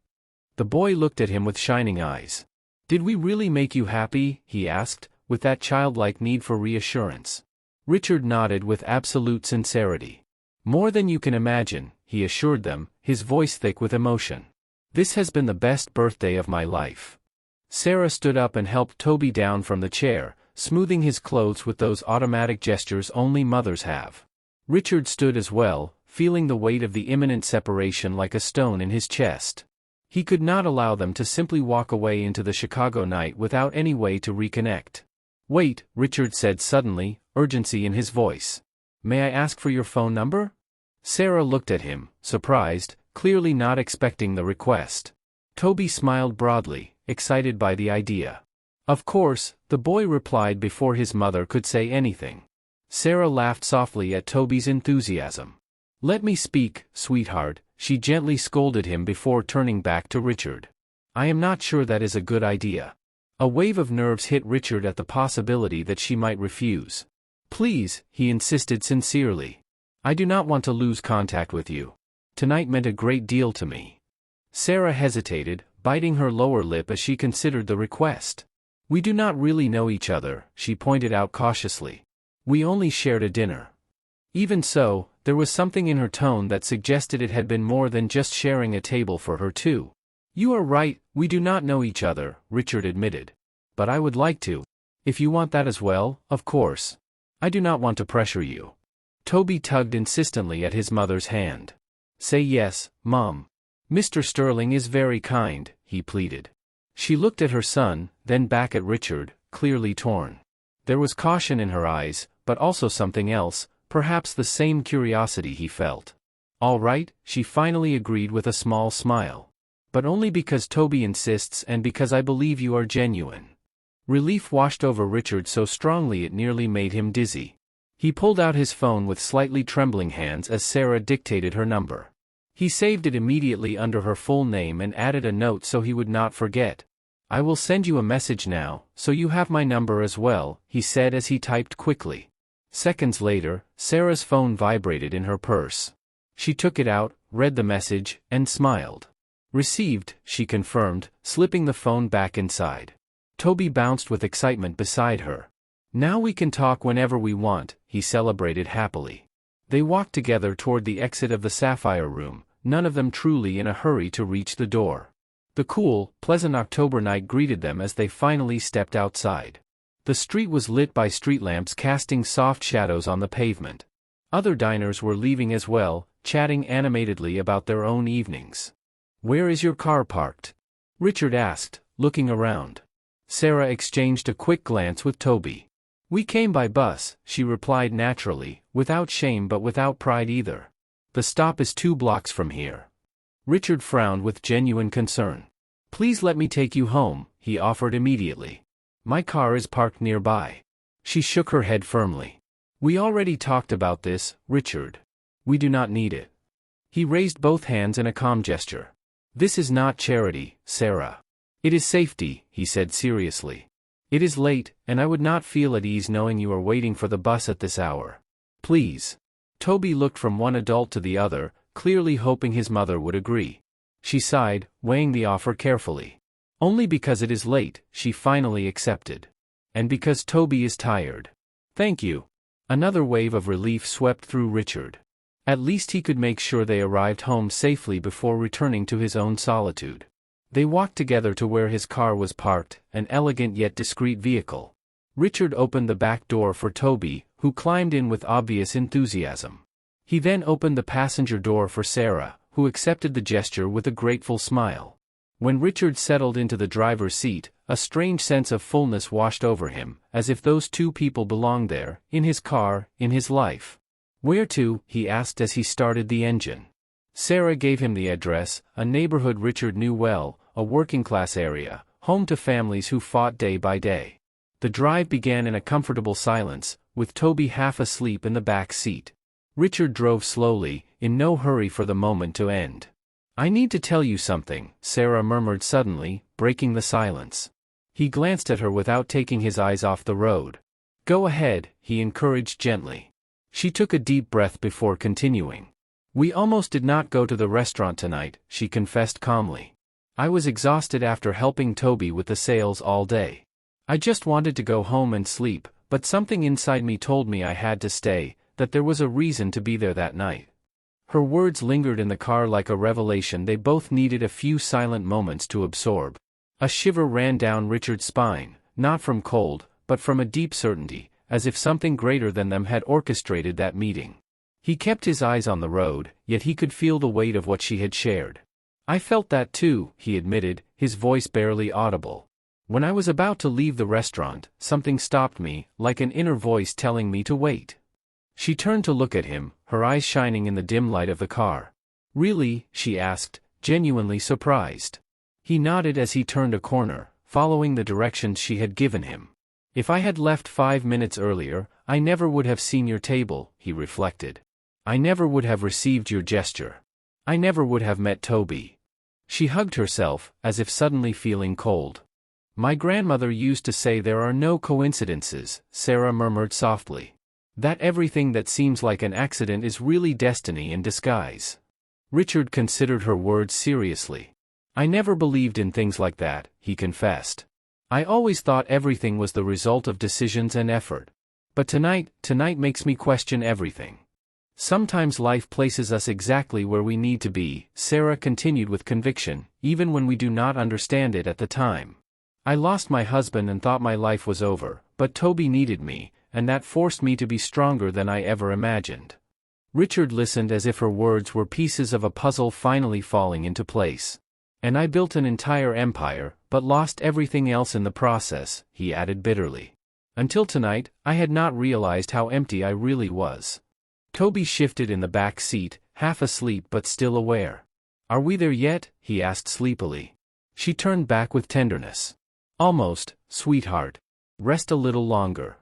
The boy looked at him with shining eyes. "Did we really make you happy?" he asked, with that childlike need for reassurance. Richard nodded with absolute sincerity. "More than you can imagine," he assured them, his voice thick with emotion. "This has been the best birthday of my life." Sarah stood up and helped Toby down from the chair, smoothing his clothes with those automatic gestures only mothers have. Richard stood as well, feeling the weight of the imminent separation like a stone in his chest. He could not allow them to simply walk away into the Chicago night without any way to reconnect. "Wait," Richard said suddenly, urgency in his voice. "May I ask for your phone number?" Sarah looked at him, surprised, clearly not expecting the request. Toby smiled broadly, excited by the idea. "Of course," the boy replied before his mother could say anything. Sarah laughed softly at Toby's enthusiasm. "Let me speak, sweetheart," she gently scolded him before turning back to Richard. "I am not sure that is a good idea." A wave of nerves hit Richard at the possibility that she might refuse. "Please," he insisted sincerely. "I do not want to lose contact with you. Tonight meant a great deal to me." Sarah hesitated, biting her lower lip as she considered the request. "We do not really know each other," she pointed out cautiously. "We only shared a dinner." Even so, there was something in her tone that suggested it had been more than just sharing a table for her two. "You are right, we do not know each other," Richard admitted. "But I would like to. If you want that as well, of course. I do not want to pressure you." Toby tugged insistently at his mother's hand. "Say yes, Mom. Mr. Sterling is very kind," he pleaded. She looked at her son, then back at Richard, clearly torn. There was caution in her eyes, but also something else, perhaps the same curiosity he felt. "All right," she finally agreed with a small smile. "But only because Toby insists and because I believe you are genuine." Relief washed over Richard so strongly it nearly made him dizzy. He pulled out his phone with slightly trembling hands as Sarah dictated her number. He saved it immediately under her full name and added a note so he would not forget. "I will send you a message now, so you have my number as well," he said as he typed quickly. Seconds later, Sarah's phone vibrated in her purse. She took it out, read the message, and smiled. "Received," she confirmed, slipping the phone back inside. Toby bounced with excitement beside her. "Now we can talk whenever we want," he celebrated happily. They walked together toward the exit of the Sapphire Room, none of them truly in a hurry to reach the door. The cool, pleasant October night greeted them as they finally stepped outside. The street was lit by street lamps casting soft shadows on the pavement. Other diners were leaving as well, chatting animatedly about their own evenings. "Where is your car parked?" Richard asked, looking around. Sarah exchanged a quick glance with Toby. "We came by bus," she replied naturally, without shame but without pride either. The stop is 2 blocks from here. Richard frowned with genuine concern. Please let me take you home, he offered immediately. My car is parked nearby. She shook her head firmly. We already talked about this, Richard. We do not need it. He raised both hands in a calm gesture. This is not charity, Sarah. It is safety, he said seriously. It is late, and I would not feel at ease knowing you are waiting for the bus at this hour. Please. Toby looked from one adult to the other, clearly hoping his mother would agree. She sighed, weighing the offer carefully. Only because it is late, she finally accepted. And because Toby is tired. Thank you. Another wave of relief swept through Richard. At least he could make sure they arrived home safely before returning to his own solitude. They walked together to where his car was parked, an elegant yet discreet vehicle. Richard opened the back door for Toby, who climbed in with obvious enthusiasm. He then opened the passenger door for Sarah, who accepted the gesture with a grateful smile. When Richard settled into the driver's seat, a strange sense of fullness washed over him, as if those 2 people belonged there, in his car, in his life. Where to? He asked as he started the engine. Sarah gave him the address, a neighborhood Richard knew well, a working-class area, home to families who fought day by day. The drive began in a comfortable silence, with Toby half asleep in the back seat. Richard drove slowly, in no hurry for the moment to end. I need to tell you something, Sarah murmured suddenly, breaking the silence. He glanced at her without taking his eyes off the road. Go ahead, he encouraged gently. She took a deep breath before continuing. We almost did not go to the restaurant tonight, she confessed calmly. I was exhausted after helping Toby with the sales all day. I just wanted to go home and sleep, but something inside me told me I had to stay, that there was a reason to be there that night. Her words lingered in the car like a revelation they both needed a few silent moments to absorb. A shiver ran down Richard's spine, not from cold, but from a deep certainty, as if something greater than them had orchestrated that meeting. He kept his eyes on the road, yet he could feel the weight of what she had shared. I felt that too, he admitted, his voice barely audible. When I was about to leave the restaurant, something stopped me, like an inner voice telling me to wait. She turned to look at him, her eyes shining in the dim light of the car. Really? She asked, genuinely surprised. He nodded as he turned a corner, following the directions she had given him. If I had left 5 minutes earlier, I never would have seen your table, he reflected. I never would have received your gesture. I never would have met Toby. She hugged herself, as if suddenly feeling cold. My grandmother used to say there are no coincidences, Sarah murmured softly. That everything that seems like an accident is really destiny in disguise. Richard considered her words seriously. I never believed in things like that, he confessed. I always thought everything was the result of decisions and effort. But tonight makes me question everything. Sometimes life places us exactly where we need to be, Sarah continued with conviction, even when we do not understand it at the time. I lost my husband and thought my life was over, but Toby needed me, and that forced me to be stronger than I ever imagined. Richard listened as if her words were pieces of a puzzle finally falling into place. And I built an entire empire, but lost everything else in the process, he added bitterly. Until tonight, I had not realized how empty I really was. Toby shifted in the back seat, half asleep but still aware. Are we there yet? He asked sleepily. She turned back with tenderness. Almost, sweetheart. Rest a little longer.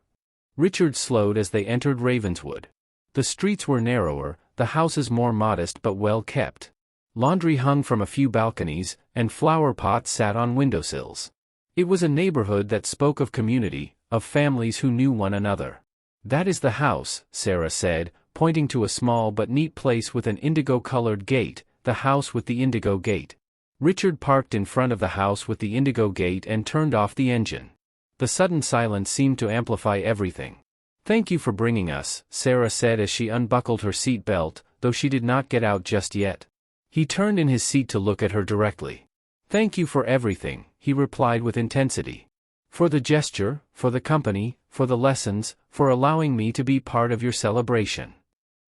Richard slowed as they entered Ravenswood. The streets were narrower, the houses more modest but well kept. Laundry hung from a few balconies, and flower pots sat on windowsills. It was a neighborhood that spoke of community, of families who knew one another. That is the house, Sarah said, pointing to a small but neat place with an indigo-colored gate, the house with the indigo gate. Richard parked in front of the house with the indigo gate and turned off the engine. The sudden silence seemed to amplify everything. Thank you for bringing us, Sarah said as she unbuckled her seat belt, though she did not get out just yet. He turned in his seat to look at her directly. Thank you for everything, he replied with intensity. For the gesture, for the company, for the lessons, for allowing me to be part of your celebration.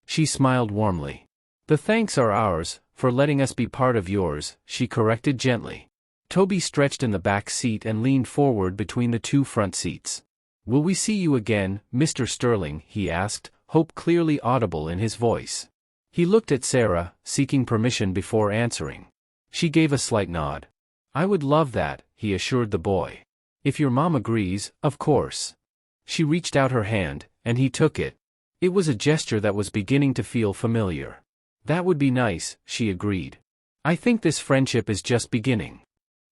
She smiled warmly. The thanks are ours, for letting us be part of yours, she corrected gently. Toby stretched in the back seat and leaned forward between the 2 front seats. Will we see you again, Mr. Sterling? He asked, hope clearly audible in his voice. He looked at Sarah, seeking permission before answering. She gave a slight nod. "I would love that," he assured the boy. "If your mom agrees, of course." She reached out her hand, and he took it. It was a gesture that was beginning to feel familiar. "That would be nice," she agreed. "I think this friendship is just beginning."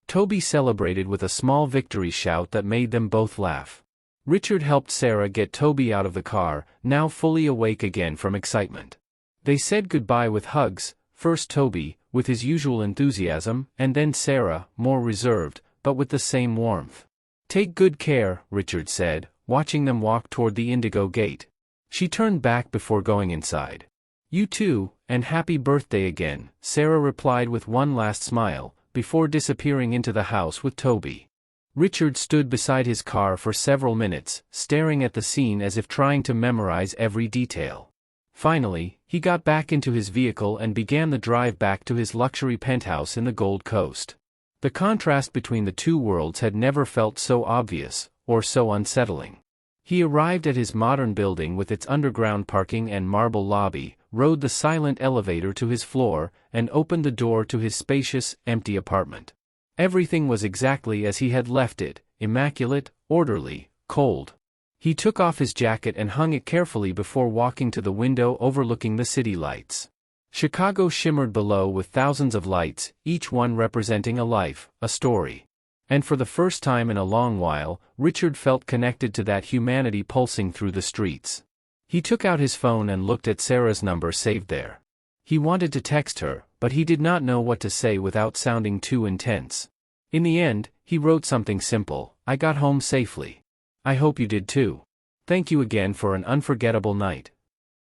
Toby celebrated with a small victory shout that made them both laugh. Richard helped Sarah get Toby out of the car, now fully awake again from excitement. They said goodbye with hugs, first Toby, with his usual enthusiasm, and then Sarah, more reserved, but with the same warmth. "Take good care," Richard said, watching them walk toward the Indigo Gate. She turned back before going inside. "You too, and happy birthday again," Sarah replied with one last smile, before disappearing into the house with Toby. Richard stood beside his car for several minutes, staring at the scene as if trying to memorize every detail. Finally, he got back into his vehicle and began the drive back to his luxury penthouse in the Gold Coast. The contrast between the two worlds had never felt so obvious, or so unsettling. He arrived at his modern building with its underground parking and marble lobby, rode the silent elevator to his floor, and opened the door to his spacious, empty apartment. Everything was exactly as he had left it, immaculate, orderly, cold. He took off his jacket and hung it carefully before walking to the window overlooking the city lights. Chicago shimmered below with thousands of lights, each one representing a life, a story. And for the first time in a long while, Richard felt connected to that humanity pulsing through the streets. He took out his phone and looked at Sarah's number saved there. He wanted to text her, but he did not know what to say without sounding too intense. In the end, he wrote something simple: "I got home safely. I hope you did too. Thank you again for an unforgettable night."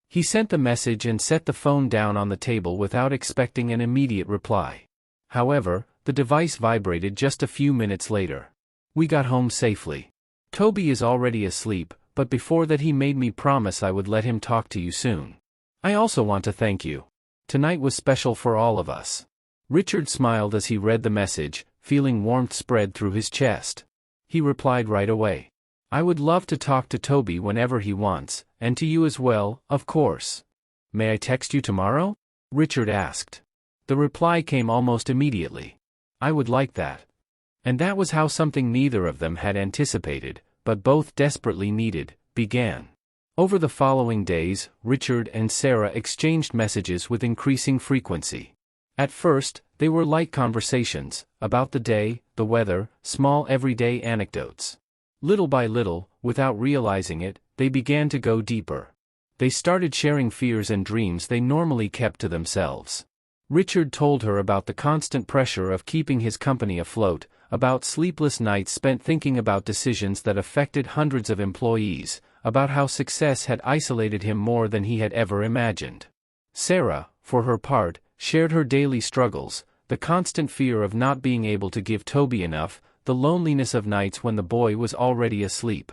He sent the message and set the phone down on the table without expecting an immediate reply. However, the device vibrated just a few minutes later. "We got home safely. Toby is already asleep, but before that he made me promise I would let him talk to you soon. I also want to thank you. Tonight was special for all of us." Richard smiled as he read the message, feeling warmth spread through his chest. He replied right away. "I would love to talk to Toby whenever he wants, and to you as well, of course. May I text you tomorrow?" Richard asked. The reply came almost immediately. "I would like that." And that was how something neither of them had anticipated, but both desperately needed, began. Over the following days, Richard and Sarah exchanged messages with increasing frequency. At first, they were light conversations, about the day, the weather, small everyday anecdotes. Little by little, without realizing it, they began to go deeper. They started sharing fears and dreams they normally kept to themselves. Richard told her about the constant pressure of keeping his company afloat, about sleepless nights spent thinking about decisions that affected hundreds of employees, about how success had isolated him more than he had ever imagined. Sarah, for her part, shared her daily struggles, the constant fear of not being able to give Toby enough, the loneliness of nights when the boy was already asleep.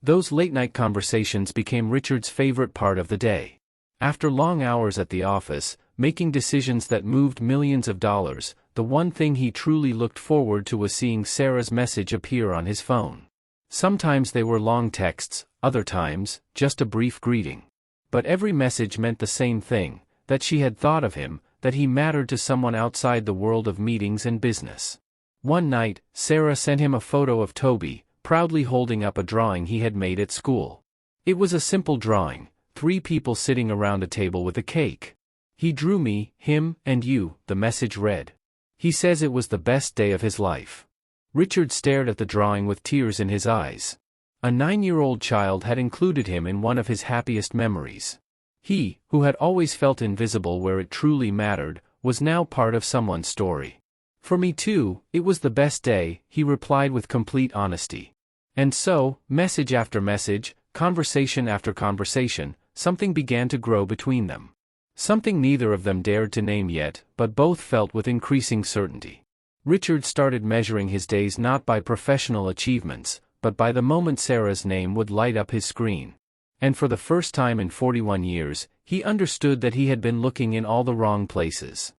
Those late-night conversations became Richard's favorite part of the day. After long hours at the office, making decisions that moved millions of dollars, the one thing he truly looked forward to was seeing Sarah's message appear on his phone. Sometimes they were long texts, other times, just a brief greeting. But every message meant the same thing, that she had thought of him, that he mattered to someone outside the world of meetings and business. One night, Sarah sent him a photo of Toby, proudly holding up a drawing he had made at school. It was a simple drawing, 3 people sitting around a table with a cake. "He drew me, him, and you," the message read. "He says it was the best day of his life." Richard stared at the drawing with tears in his eyes. A 9-year-old child had included him in one of his happiest memories. He, who had always felt invisible where it truly mattered, was now part of someone's story. "For me too, it was the best day," he replied with complete honesty. And so, message after message, conversation after conversation, something began to grow between them. Something neither of them dared to name yet, but both felt with increasing certainty. Richard started measuring his days not by professional achievements, but by the moment Sarah's name would light up his screen. And for the first time in 41 years, he understood that he had been looking in all the wrong places.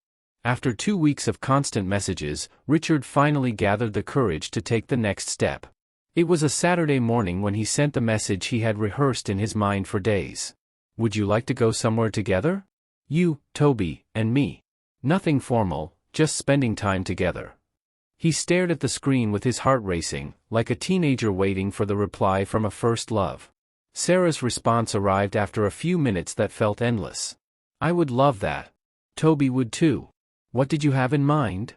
After 2 weeks of constant messages, Richard finally gathered the courage to take the next step. It was a Saturday morning when he sent the message he had rehearsed in his mind for days. "Would you like to go somewhere together? You, Toby, and me. Nothing formal, just spending time together. He stared at the screen with his heart racing, like a teenager waiting for the reply from a first love. Sarah's response arrived after a few minutes that felt endless. I would love that. Toby would too. What did you have in mind?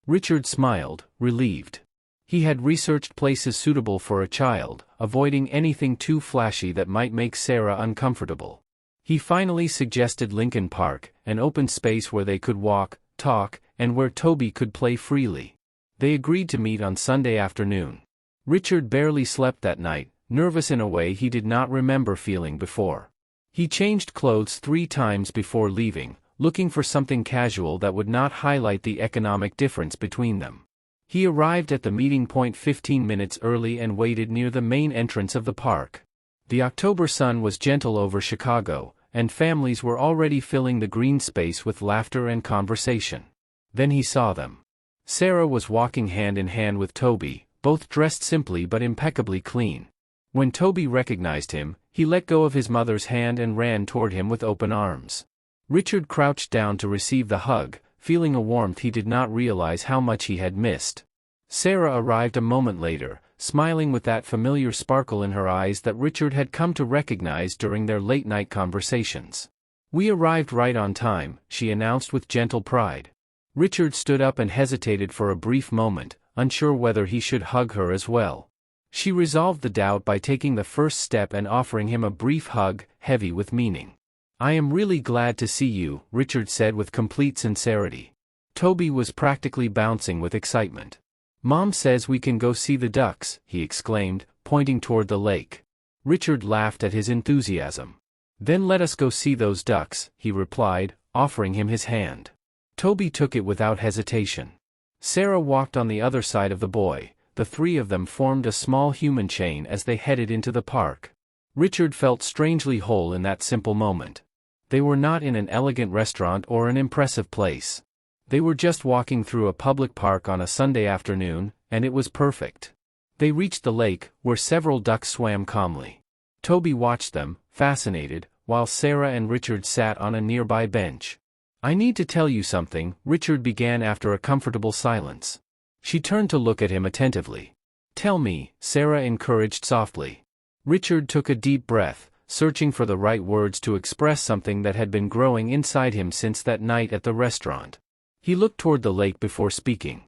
Richard smiled, relieved. He had researched places suitable for a child, avoiding anything too flashy that might make Sarah uncomfortable. He finally suggested Lincoln Park, an open space where they could walk, talk, and where Toby could play freely. They agreed to meet on Sunday afternoon. Richard barely slept that night, nervous in a way he did not remember feeling before. He changed clothes 3 times before leaving, looking for something casual that would not highlight the economic difference between them. He arrived at the meeting point 15 minutes early and waited near the main entrance of the park. The October sun was gentle over Chicago, and families were already filling the green space with laughter and conversation. Then he saw them. Sarah was walking hand in hand with Toby, both dressed simply but impeccably clean. When Toby recognized him, he let go of his mother's hand and ran toward him with open arms. Richard crouched down to receive the hug, feeling a warmth he did not realize how much he had missed. Sarah arrived a moment later, smiling with that familiar sparkle in her eyes that Richard had come to recognize during their late-night conversations. We arrived right on time, she announced with gentle pride. Richard stood up and hesitated for a brief moment, unsure whether he should hug her as well. She resolved the doubt by taking the first step and offering him a brief hug, heavy with meaning. I am really glad to see you, Richard said with complete sincerity. Toby was practically bouncing with excitement. Mom says we can go see the ducks, he exclaimed, pointing toward the lake. Richard laughed at his enthusiasm. Then let us go see those ducks, he replied, offering him his hand. Toby took it without hesitation. Sarah walked on the other side of the boy. The 3 of them formed a small human chain as they headed into the park. Richard felt strangely whole in that simple moment. They were not in an elegant restaurant or an impressive place. They were just walking through a public park on a Sunday afternoon, and it was perfect. They reached the lake, where several ducks swam calmly. Toby watched them, fascinated, while Sarah and Richard sat on a nearby bench. I need to tell you something, Richard began after a comfortable silence. She turned to look at him attentively. Tell me, Sarah encouraged softly. Richard took a deep breath, searching for the right words to express something that had been growing inside him since that night at the restaurant. He looked toward the lake before speaking.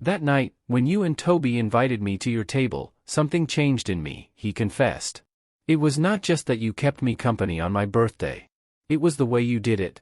That night, when you and Toby invited me to your table, something changed in me, he confessed. It was not just that you kept me company on my birthday. It was the way you did it.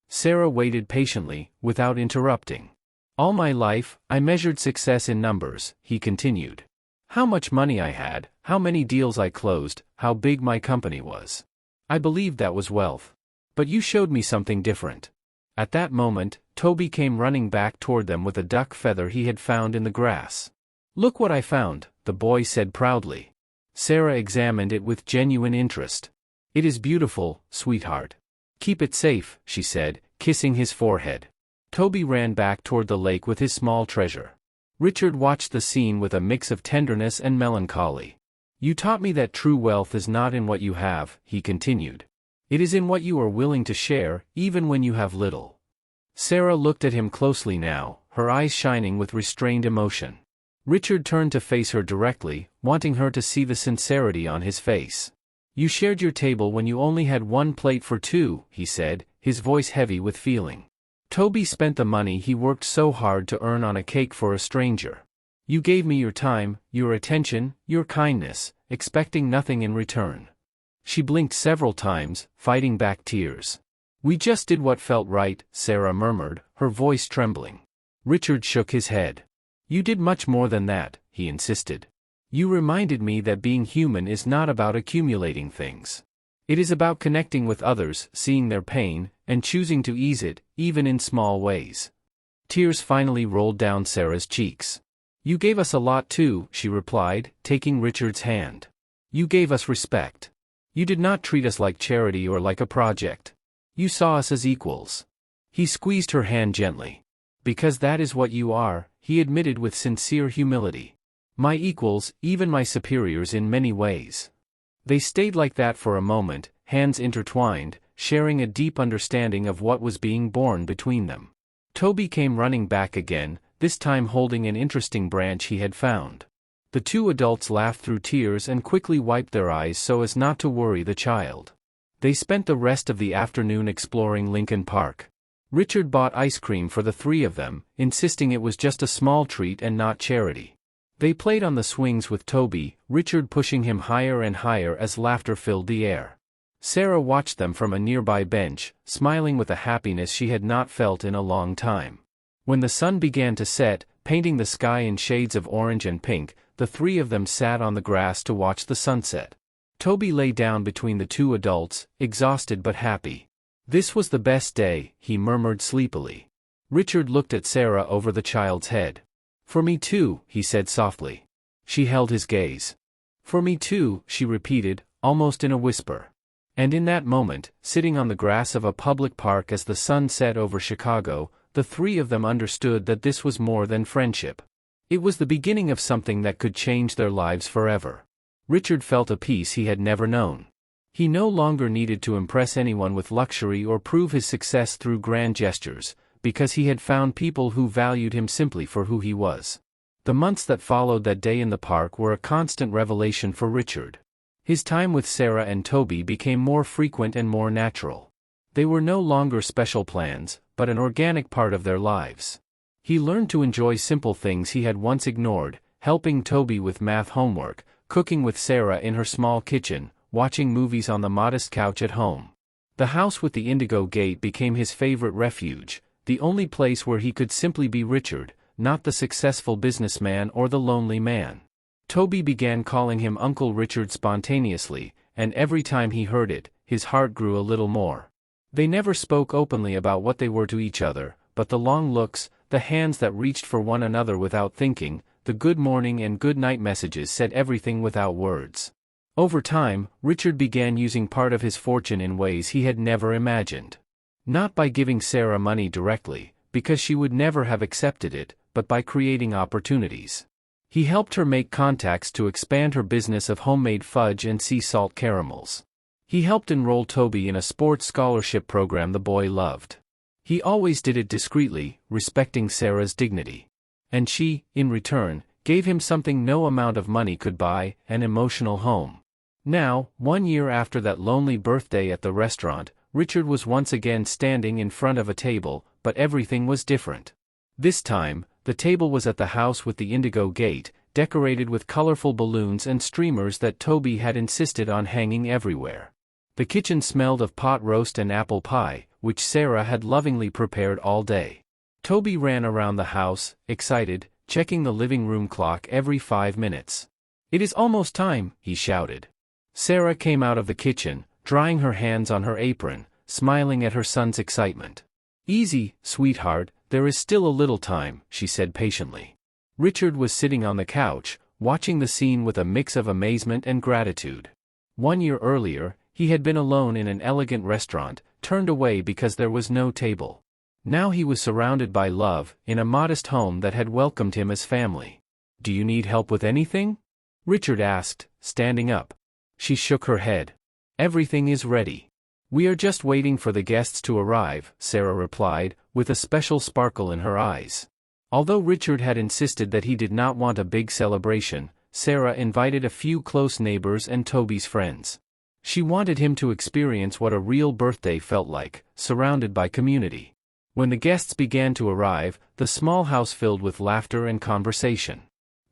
Sarah waited patiently, without interrupting. All my life, I measured success in numbers, he continued. How much money I had, how many deals I closed, how big my company was. I believed that was wealth. But you showed me something different. At that moment, Toby came running back toward them with a duck feather he had found in the grass. Look what I found, the boy said proudly. Sarah examined it with genuine interest. It is beautiful, sweetheart. Keep it safe, she said, kissing his forehead. Toby ran back toward the lake with his small treasure. Richard watched the scene with a mix of tenderness and melancholy. You taught me that true wealth is not in what you have, he continued. It is in what you are willing to share, even when you have little. Sarah looked at him closely now, her eyes shining with restrained emotion. Richard turned to face her directly, wanting her to see the sincerity on his face. You shared your table when you only had 1 plate for 2, he said, his voice heavy with feeling. Toby spent the money he worked so hard to earn on a cake for a stranger. You gave me your time, your attention, your kindness, expecting nothing in return. She blinked several times, fighting back tears. We just did what felt right, Sarah murmured, her voice trembling. Richard shook his head. You did much more than that, he insisted. You reminded me that being human is not about accumulating things. It is about connecting with others, seeing their pain, and choosing to ease it, even in small ways. Tears finally rolled down Sarah's cheeks. You gave us a lot too, she replied, taking Richard's hand. You gave us respect. You did not treat us like charity or like a project. You saw us as equals. He squeezed her hand gently. Because that is what you are, he admitted with sincere humility. My equals, even my superiors in many ways. They stayed like that for a moment, hands intertwined, sharing a deep understanding of what was being born between them. Toby came running back again, this time holding an interesting branch he had found. The two adults laughed through tears and quickly wiped their eyes so as not to worry the child. They spent the rest of the afternoon exploring Lincoln Park. Richard bought ice cream for the three of them, insisting it was just a small treat and not charity. They played on the swings with Toby, Richard pushing him higher and higher as laughter filled the air. Sarah watched them from a nearby bench, smiling with a happiness she had not felt in a long time. When the sun began to set, painting the sky in shades of orange and pink, the three of them sat on the grass to watch the sunset. Toby lay down between the two adults, exhausted but happy. "This was the best day," he murmured sleepily. Richard looked at Sarah over the child's head. "For me too," he said softly. She held his gaze. "For me too," she repeated, almost in a whisper. And in that moment, sitting on the grass of a public park as the sun set over Chicago, the three of them understood that this was more than friendship. It was the beginning of something that could change their lives forever. Richard felt a peace he had never known. He no longer needed to impress anyone with luxury or prove his success through grand gestures, because he had found people who valued him simply for who he was. The months that followed that day in the park were a constant revelation for Richard. His time with Sarah and Toby became more frequent and more natural. They were no longer special plans, but an organic part of their lives. He learned to enjoy simple things he had once ignored, helping Toby with math homework, cooking with Sarah in her small kitchen, watching movies on the modest couch at home. The house with the indigo gate became his favorite refuge, the only place where he could simply be Richard, not the successful businessman or the lonely man. Toby began calling him Uncle Richard spontaneously, and every time he heard it, his heart grew a little more. They never spoke openly about what they were to each other, but the long looks, the hands that reached for one another without thinking, the good morning and good night messages said everything without words. Over time, Richard began using part of his fortune in ways he had never imagined. Not by giving Sarah money directly, because she would never have accepted it, but by creating opportunities. He helped her make contacts to expand her business of homemade fudge and sea salt caramels. He helped enroll Toby in a sports scholarship program the boy loved. He always did it discreetly, respecting Sarah's dignity. And she, in return, gave him something no amount of money could buy, an emotional home. Now, 1 year after that lonely birthday at the restaurant, Richard was once again standing in front of a table, but everything was different. This time, the table was at the house with the indigo gate, decorated with colorful balloons and streamers that Toby had insisted on hanging everywhere. The kitchen smelled of pot roast and apple pie, which Sarah had lovingly prepared all day. Toby ran around the house, excited, checking the living room clock every 5 minutes. "It is almost time," he shouted. Sarah came out of the kitchen, drying her hands on her apron, smiling at her son's excitement. "Easy, sweetheart, there is still a little time," she said patiently. Richard was sitting on the couch, watching the scene with a mix of amazement and gratitude. 1 year earlier, he had been alone in an elegant restaurant, turned away because there was no table. Now he was surrounded by love, in a modest home that had welcomed him as family. "Do you need help with anything?" Richard asked, standing up. She shook her head. "Everything is ready. We are just waiting for the guests to arrive," Sarah replied, with a special sparkle in her eyes. Although Richard had insisted that he did not want a big celebration, Sarah invited a few close neighbors and Toby's friends. She wanted him to experience what a real birthday felt like, surrounded by community. When the guests began to arrive, the small house filled with laughter and conversation.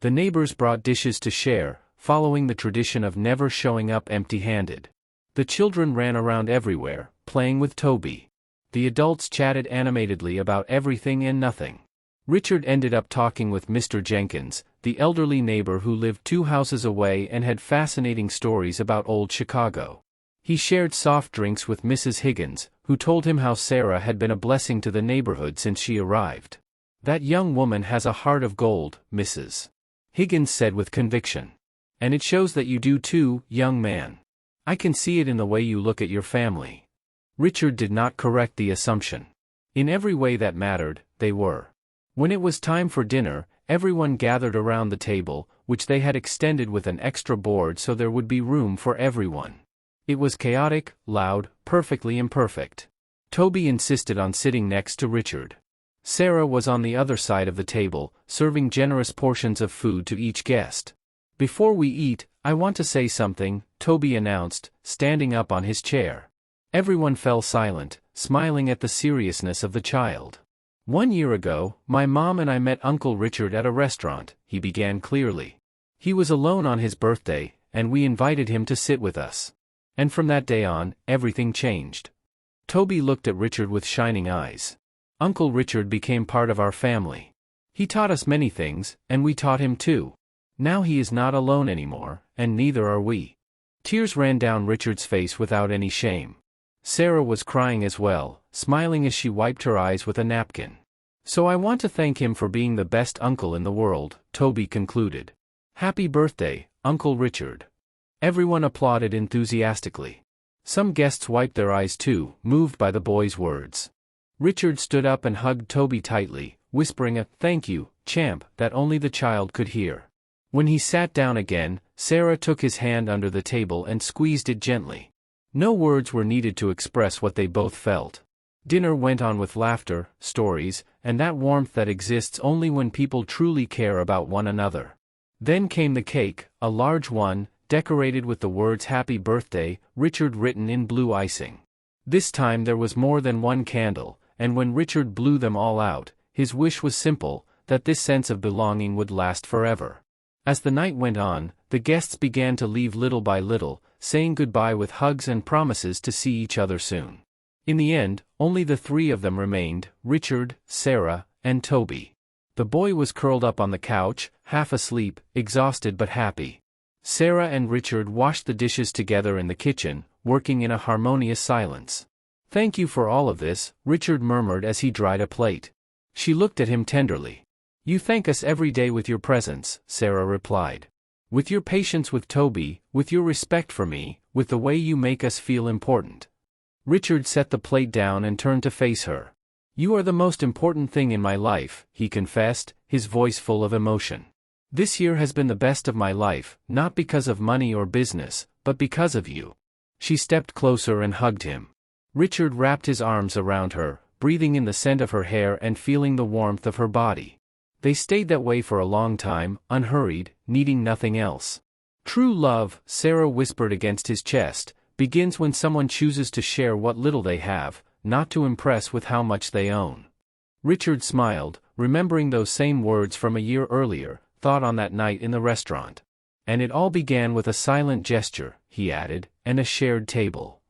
The neighbors brought dishes to share, following the tradition of never showing up empty-handed. The children ran around everywhere, playing with Toby. The adults chatted animatedly about everything and nothing. Richard ended up talking with Mr. Jenkins, the elderly neighbor who lived 2 houses away and had fascinating stories about old Chicago. He shared soft drinks with Mrs. Higgins, who told him how Sarah had been a blessing to the neighborhood since she arrived. "That young woman has a heart of gold, Mrs. Higgins said with conviction. "And it shows that you do too, young man. I can see it in the way you look at your family." Richard did not correct the assumption. In every way that mattered, they were. When it was time for dinner, everyone gathered around the table, which they had extended with an extra board so there would be room for everyone. It was chaotic, loud, perfectly imperfect. Toby insisted on sitting next to Richard. Sarah was on the other side of the table, serving generous portions of food to each guest. "Before we eat, I want to say something," Toby announced, standing up on his chair. Everyone fell silent, smiling at the seriousness of the child. "1 year ago, my mom and I met Uncle Richard at a restaurant," he began clearly. "He was alone on his birthday, and we invited him to sit with us. And from that day on, everything changed." Toby looked at Richard with shining eyes. "Uncle Richard became part of our family. He taught us many things, and we taught him too. Now he is not alone anymore, and neither are we." Tears ran down Richard's face without any shame. Sarah was crying as well, smiling as she wiped her eyes with a napkin. "So I want to thank him for being the best uncle in the world," Toby concluded. "Happy birthday, Uncle Richard." Everyone applauded enthusiastically. Some guests wiped their eyes too, moved by the boy's words. Richard stood up and hugged Toby tightly, whispering a "thank you, champ," that only the child could hear. When he sat down again, Sarah took his hand under the table and squeezed it gently. No words were needed to express what they both felt. Dinner went on with laughter, stories, and that warmth that exists only when people truly care about one another. Then came the cake, a large one, decorated with the words "Happy Birthday, Richard" written in blue icing. This time there was more than one candle, and when Richard blew them all out, his wish was simple, that this sense of belonging would last forever. As the night went on, the guests began to leave little by little, saying goodbye with hugs and promises to see each other soon. In the end, only the three of them remained: Richard, Sarah, and Toby. The boy was curled up on the couch, half asleep, exhausted but happy. Sarah and Richard washed the dishes together in the kitchen, working in a harmonious silence. "Thank you for all of this," Richard murmured as he dried a plate. She looked at him tenderly. "You thank us every day with your presence," Sarah replied. "With your patience with Toby, with your respect for me, with the way you make us feel important." Richard set the plate down and turned to face her. "You are the most important thing in my life," he confessed, his voice full of emotion. "This year has been the best of my life, not because of money or business, but because of you." She stepped closer and hugged him. Richard wrapped his arms around her, breathing in the scent of her hair and feeling the warmth of her body. They stayed that way for a long time, unhurried, needing nothing else. "True love," Sarah whispered against his chest, "begins when someone chooses to share what little they have, not to impress with how much they own." Richard smiled, remembering those same words from a year earlier, thought on that night in the restaurant. "And it all began with a silent gesture," he added, "and a shared table."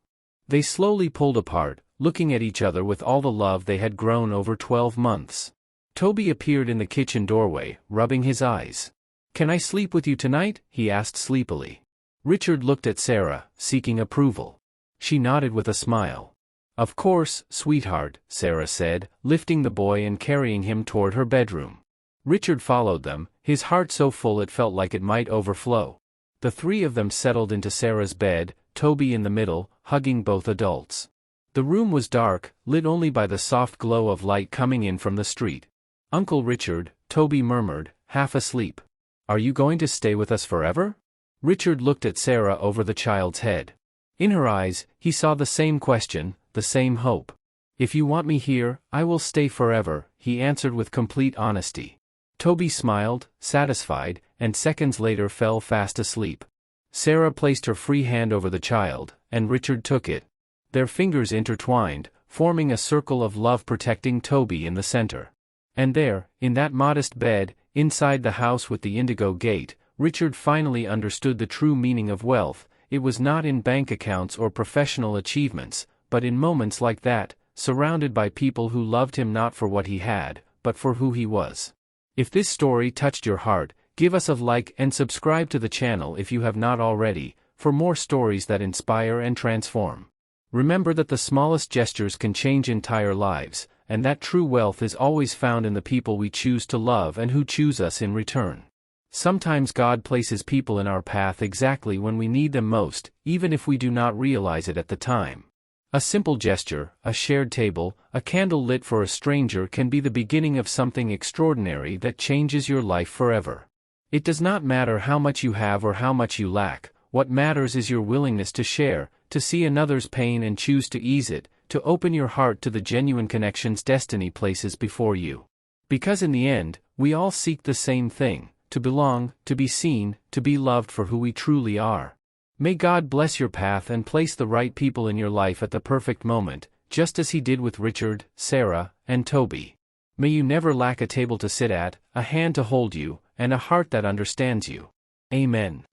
They slowly pulled apart, looking at each other with all the love they had grown over 12 months. Toby appeared in the kitchen doorway, rubbing his eyes. "Can I sleep with you tonight?" he asked sleepily. Richard looked at Sarah, seeking approval. She nodded with a smile. "Of course, sweetheart," Sarah said, lifting the boy and carrying him toward her bedroom. Richard followed them, his heart so full it felt like it might overflow. The three of them settled into Sarah's bed, Toby in the middle, hugging both adults. The room was dark, lit only by the soft glow of light coming in from the street. "Uncle Richard," Toby murmured, half asleep. "Are you going to stay with us forever?" Richard looked at Sarah over the child's head. In her eyes, he saw the same question, the same hope. "If you want me here, I will stay forever," he answered with complete honesty. Toby smiled, satisfied, and seconds later fell fast asleep. Sarah placed her free hand over the child, and Richard took it. Their fingers intertwined, forming a circle of love protecting Toby in the center. And there, in that modest bed, inside the house with the indigo gate, Richard finally understood the true meaning of wealth. It was not in bank accounts or professional achievements, but in moments like that, surrounded by people who loved him not for what he had, but for who he was. If this story touched your heart, give us a like and subscribe to the channel if you have not already, for more stories that inspire and transform. Remember that the smallest gestures can change entire lives, and that true wealth is always found in the people we choose to love and who choose us in return. Sometimes God places people in our path exactly when we need them most, even if we do not realize it at the time. A simple gesture, a shared table, a candle lit for a stranger can be the beginning of something extraordinary that changes your life forever. It does not matter how much you have or how much you lack. What matters is your willingness to share, to see another's pain and choose to ease it, to open your heart to the genuine connections destiny places before you. Because in the end, we all seek the same thing: to belong, to be seen, to be loved for who we truly are. May God bless your path and place the right people in your life at the perfect moment, just as He did with Richard, Sarah, and Toby. May you never lack a table to sit at, a hand to hold you, and a heart that understands you. Amen.